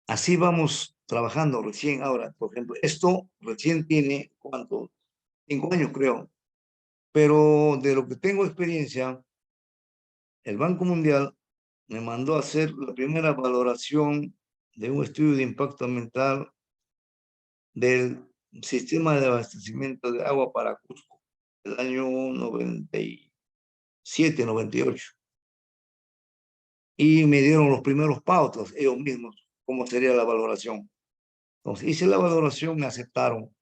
Así vamos trabajando recién ahora. Por ejemplo, esto recién tiene, ¿cuánto? 5 años creo. Pero de lo que tengo experiencia, el Banco Mundial me mandó a hacer la primera valoración de un estudio de impacto ambiental del sistema de abastecimiento de agua para Cusco, el año 97, 98. Y me dieron los primeros pautas, ellos mismos, cómo sería la valoración. Entonces, hice la valoración, me aceptaron.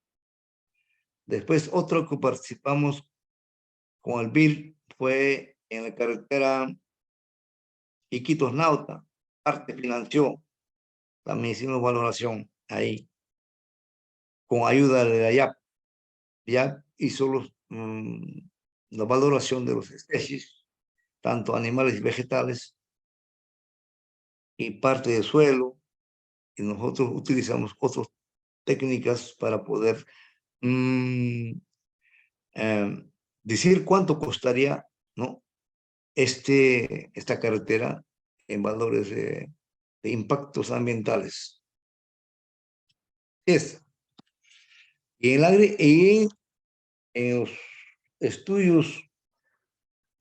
Después, otro que participamos con el BIR fue en la carretera Iquitos Nauta, parte financió, también hicimos valoración ahí, con ayuda de la IAP. Ya hizo la valoración de los especies, tanto animales y vegetales, y parte del suelo, y nosotros utilizamos otras técnicas para poder decir cuánto costaría, ¿no? Esta carretera en valores de impactos ambientales. Y en los estudios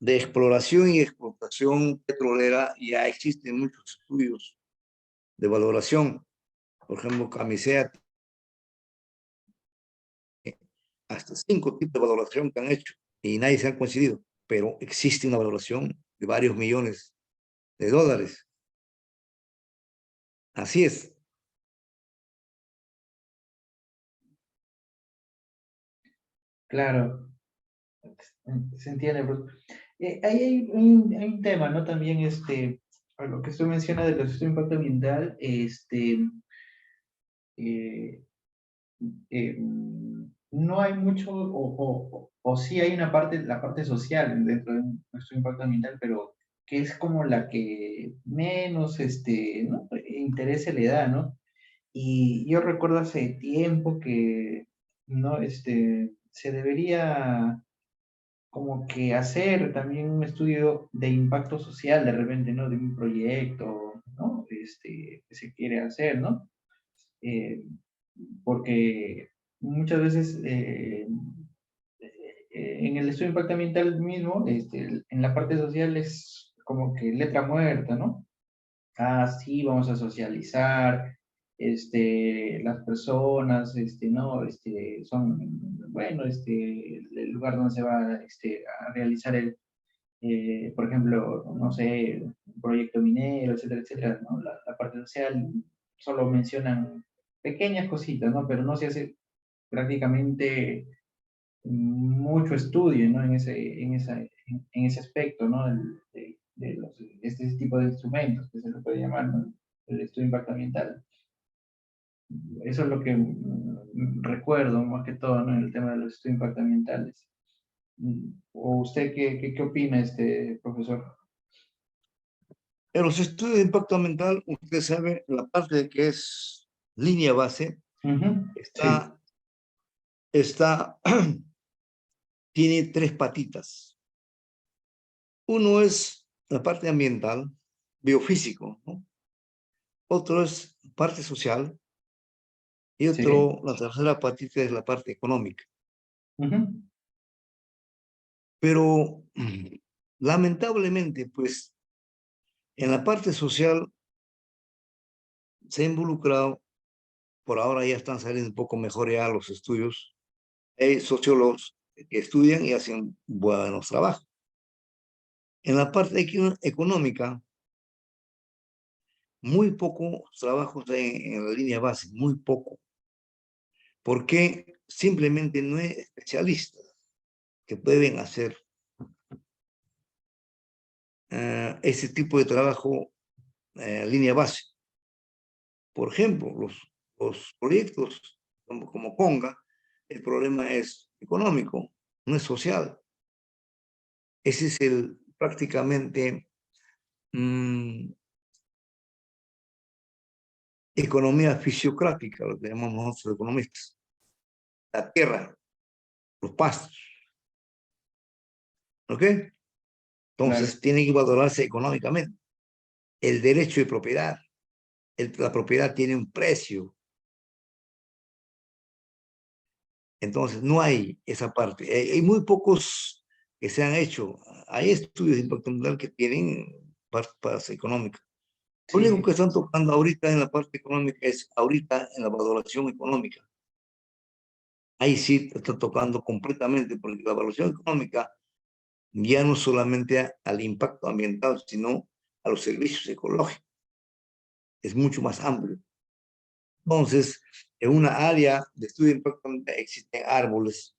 de exploración y explotación petrolera ya existen muchos estudios de valoración. Por ejemplo, Camisea, hasta 5 tipos de valoración que han hecho y nadie se ha coincidido, pero existe una valoración de varios millones de dólares. Así es. claro, se entiende. Ahí hay un tema, ¿no? También, a lo que usted menciona de los estudios de impacto ambiental, eh, no hay mucho, o sí hay una parte, la parte social dentro de nuestro impacto ambiental, pero que es como la que menos, ¿no? Interés se le da, ¿no? Y yo recuerdo hace tiempo que, ¿no? Se debería como que hacer también un estudio de impacto social de repente, ¿no? De un proyecto, ¿no? Que se quiere hacer, ¿no? Eh, Porque muchas veces en el estudio de impacto ambiental mismo, en la parte social es como que letra muerta, ¿no? Ah, sí, vamos a socializar, las personas, ¿no? Son, bueno, el lugar donde se va, a realizar por ejemplo, no sé, un proyecto minero, etcétera, etcétera, ¿no? La parte social solo mencionan pequeñas cositas, ¿no? Pero no se hace prácticamente mucho estudio, ¿no? En ese aspecto, ¿no? Este tipo de instrumentos que se le puede llamar, ¿no? El estudio de impacto ambiental. Eso es lo que recuerdo más que todo, ¿no? En el tema de los estudios de impacto ambientales. ¿O usted qué opina, profesor? En los estudios de impacto ambiental, usted sabe, la parte de que es línea base, Ujú, sí, está, tiene tres patitas. Uno es la parte ambiental, biofísico, ¿no? Otro es parte social y sí. otro, la tercera patita es la parte económica. Ujú, Pero lamentablemente, pues, en la parte social se ha involucrado, por ahora ya están saliendo un poco mejor ya los estudios, hay sociólogos que estudian y hacen buenos trabajos. En la parte económica, muy poco trabajos en la línea base, muy poco, porque simplemente no hay especialistas que pueden hacer ese tipo de trabajo línea base. Por ejemplo, los proyectos como Conga, el problema es económico, no es social. Ese es el prácticamente economía fisiocrática, lo que llamamos nosotros economistas. La tierra, los pastos, ¿ok? claro. Entonces tiene que valorarse económicamente. El derecho de propiedad, la propiedad tiene un precio. Entonces no hay esa parte. Hay muy pocos que se han hecho. Hay estudios de impacto ambiental que tienen partes económicas. Lo único que Sí, están tocando ahorita en la parte económica es ahorita en la valoración económica. Ahí sí está tocando completamente, porque la evaluación económica ya no solamente al impacto ambiental, sino a los servicios ecológicos. Es mucho más amplio. Entonces, en una área de estudio de impacto ambiental existen árboles.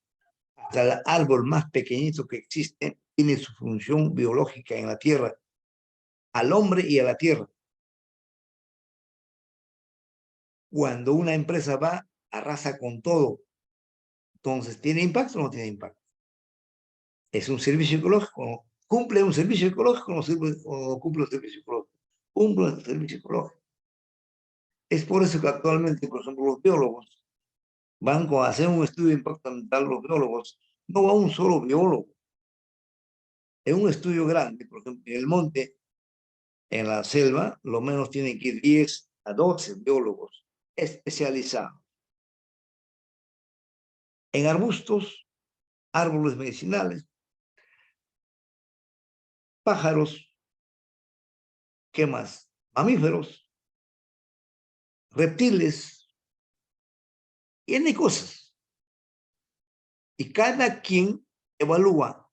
Hasta el árbol más pequeñito que existe tiene su función biológica en la tierra, al hombre y a la tierra. Cuando una empresa va, arrasa con todo. Entonces, ¿tiene impacto o no tiene impacto? Es un servicio ecológico. ¿Cumple un servicio ecológico o no cumple un servicio ecológico? Cumple un servicio ecológico. Es por eso que actualmente, por ejemplo, los biólogos van a hacer un estudio de impacto ambiental, los biólogos, no va un solo biólogo. En un estudio grande, por ejemplo, en el monte, en la selva, lo menos tienen que ir 10 a 12 biólogos especializados en arbustos, árboles medicinales, pájaros, ¿qué más? Mamíferos, reptiles, y N cosas. Y cada quien evalúa,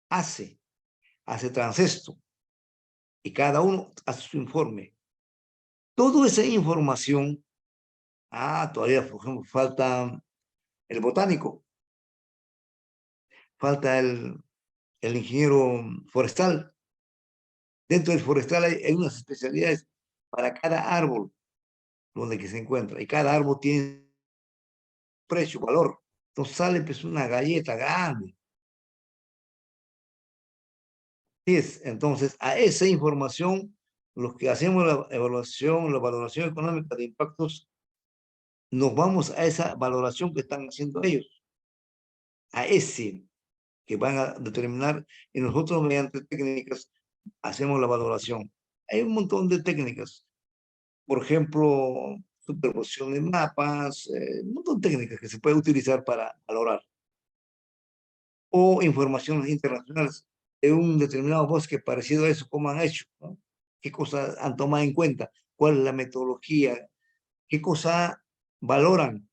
hace transesto, y cada uno hace su informe. Toda esa información, todavía, por ejemplo, falta el botánico. falta el ingeniero forestal. Dentro del forestal hay unas especialidades para cada árbol donde que se encuentra, y cada árbol tiene precio, valor. Entonces sale pues una galleta grande. Entonces, a esa información, los que hacemos la evaluación, la valoración económica de impactos, nos vamos a esa valoración que están haciendo ellos, a ese que van a determinar, y nosotros mediante técnicas hacemos la valoración. Hay un montón de técnicas, por ejemplo, superposición de mapas, un montón de técnicas que se puede utilizar para valorar, o informaciones internacionales de un determinado bosque parecido a eso, cómo han hecho, ¿no? ¿Qué cosas han tomado en cuenta? ¿Cuál es la metodología? ¿Qué cosas valoran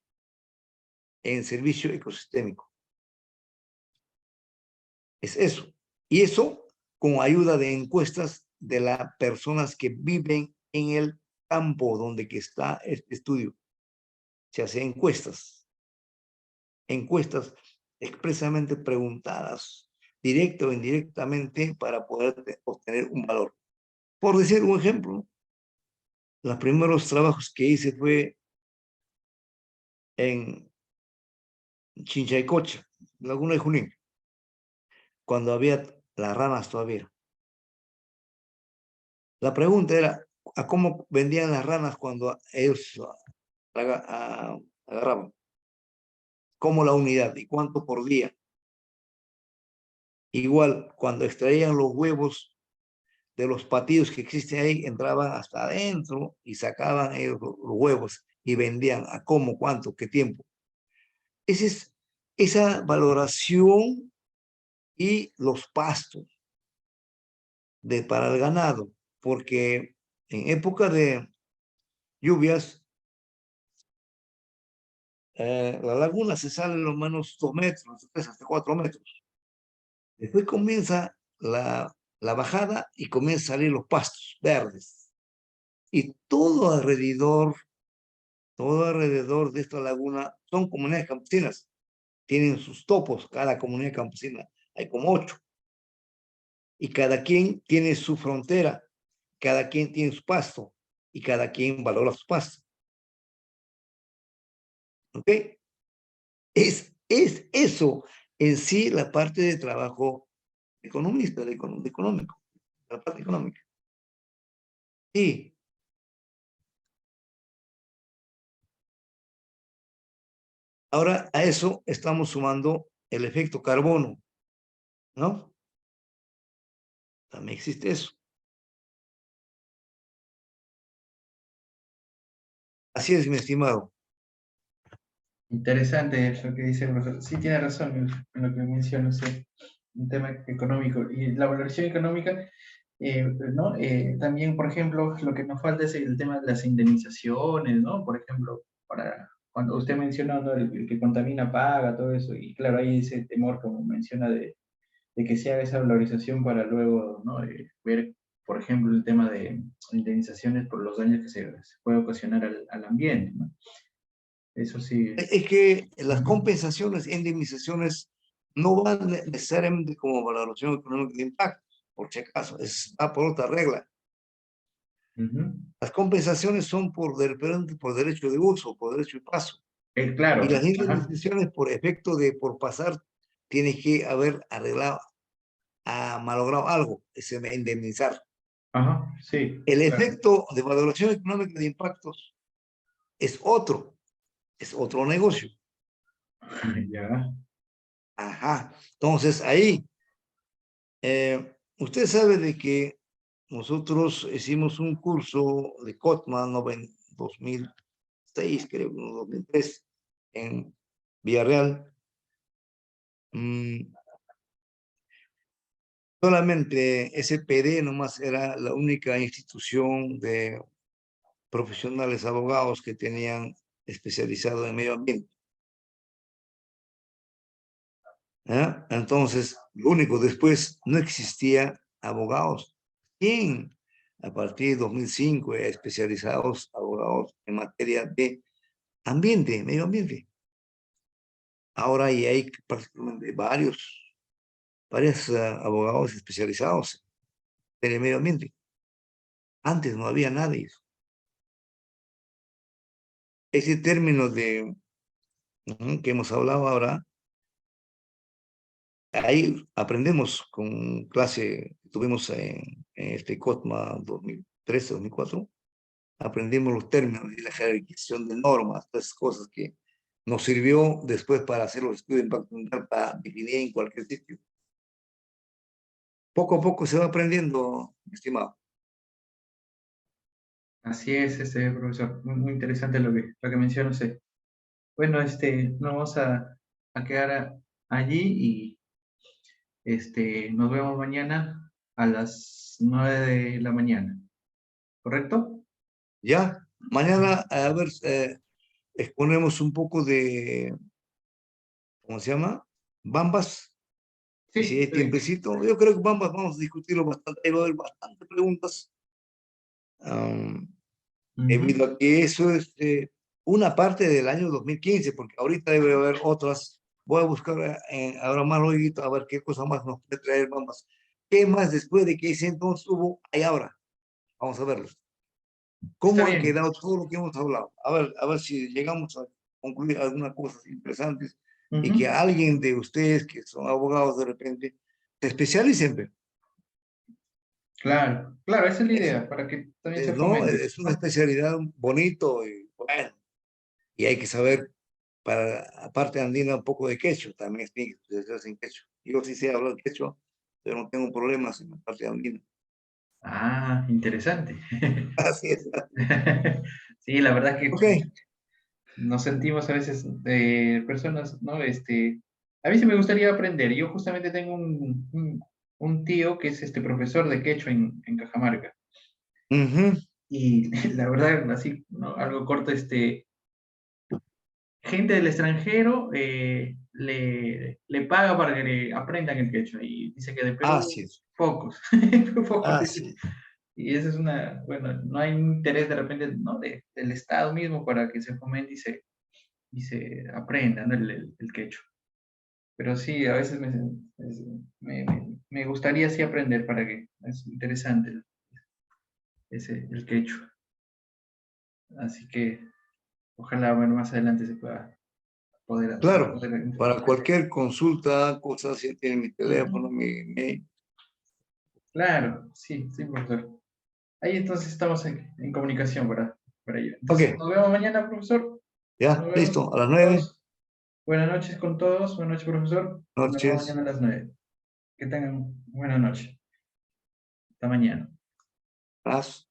en servicio ecosistémico? Es eso. Y eso con ayuda de encuestas de las personas que viven en el campo donde que está este estudio. Se hace encuestas expresamente preguntadas, directo o indirectamente, para poder obtener un valor. Por decir un ejemplo, los primeros trabajos que hice fue en Chinchaycocha, Laguna de Junín, cuando había las ranas todavía. La pregunta era, ¿a cómo vendían las ranas cuando ellos agarraban? ¿Cómo la unidad y cuánto por día? Igual, cuando extraían los huevos de los patios que existen ahí, entraban hasta adentro y sacaban ellos los huevos y vendían a cómo, cuánto, qué tiempo. Esa valoración y los pastos para el ganado, porque en época de lluvias, la laguna se sale lo menos 2 metros, 3 hasta 4 metros. Después comienza la bajada y comienzan a salir los pastos verdes. Y todo alrededor de esta laguna son comunidades campesinas. Tienen sus topos, cada comunidad campesina. Hay como 8. Y cada quien tiene su frontera, cada quien tiene su pasto y cada quien valora su pasto. ¿Ok? Es eso en sí la parte de trabajo economista, económico, la parte económica. Y ahora a eso estamos sumando el efecto carbono, ¿no? También existe eso. Así es, mi estimado. Interesante lo que dice el profesor. Sí, tiene razón en lo que menciona, sí, un tema económico. Y la valoración económica, ¿no? También, por ejemplo, lo que nos falta es el tema de las indemnizaciones, ¿no? Por ejemplo, para cuando usted mencionó, ¿no? El que contamina paga, todo eso, y claro, hay ese temor, como menciona, de que se haga esa valorización para luego, ¿no? Ver, por ejemplo, el tema de indemnizaciones por los daños que se puede ocasionar al ambiente, ¿no? Eso sí. Es que las compensaciones, indemnizaciones, no van necesariamente como valoración económica de impacto, por si acaso, va por otra regla. Las compensaciones son por derecho de uso, por derecho de paso. Claro. Y las indemnizaciones por efecto por pasar, tienes que haber arreglado, malogrado algo, se va a indemnizar. Ajá, sí. El efecto de valoración económica de impactos es otro negocio. Ya. Ajá. Entonces, ahí, usted sabe de que nosotros hicimos un curso de Cotman 2006, creo, 2003, en Villarreal. Solamente SPD nomás era la única institución de profesionales abogados que tenían especializado en medio ambiente. Entonces, lo único, después no existía abogados. ¿Quién? A partir de 2005, especializados abogados en materia de ambiente, medio ambiente. Ahora ya hay prácticamente varios varios abogados especializados en el medio ambiente. Antes no había nadie. Ese término de que hemos hablado ahora, ahí aprendemos con clase, tuvimos en este COTMA 2013, 2004, aprendimos los términos y la jerarquización de normas, todas esas cosas que nos sirvió después para hacer los estudios de impacto ambiental para definir en cualquier sitio. Poco a poco se va aprendiendo, mi estimado. Así es, profesor. Muy interesante lo que menciona usted. Bueno, nos vamos a quedar allí y nos vemos mañana a las 9 de la mañana. ¿Correcto? Ya, mañana, a ver, exponemos un poco de, ¿cómo se llama? Bambas. Sí, Y si hay está bien. tiempecito, yo creo que vamos a discutirlo bastante, ahí va a haber bastantes preguntas, debido a que eso es una parte del año 2015, porque ahorita debe haber otras. Voy a buscar ahora más luego a ver qué cosa más nos puede traer Bambas. ¿Qué más después de que ese entonces hubo, hay ahora? Vamos a verlo. Está ¿Cómo ha bien. quedado todo lo que hemos hablado? A ver si llegamos a concluir algunas cosas interesantes y que Ujú. alguien de ustedes que son abogados de repente se especialicen. Claro, claro, esa es la Es, idea, para que también se no, fomente, es una ¿no? especialidad bonito y bueno, y hay que saber, para, aparte andina, un poco de quechua, también tiene que especializarse en quechua. Yo sí sé hablar quechua, pero no tengo problemas en la parte andina. Ah, interesante. Así es. Sí, la verdad que Ok, nos sentimos a veces personas, ¿no? A mí sí me gustaría aprender. Yo justamente tengo un tío que es profesor de quechua en Cajamarca. ujú, Y la verdad, así, ¿no? Algo corto, gente del extranjero le paga para que le aprendan el quechua. Y dice que de así Perú, es, pocos. Pocos, dice. así es. Y eso es bueno, no hay un interés de repente, ¿no? Del Estado mismo para que se fomente y se aprenda, ¿no? El quechua. Pero sí, a veces me gustaría sí aprender para que es interesante el quechua. Así que ojalá, bueno, más adelante se pueda Claro, poder para informar. cualquier consulta, cosas, ya tienen mi teléfono, Ujú. mi mail. Claro, sí, sí, profesor. Ahí entonces estamos en comunicación para ello. Ok, Entonces, nos vemos mañana, profesor. Nos ya, vemos listo, a las con 9. todos. Buenas noches con todos. Buenas noches, profesor. Nos vemos Noches. mañana a las 9. Que tengan buena noche. Hasta mañana. Paz.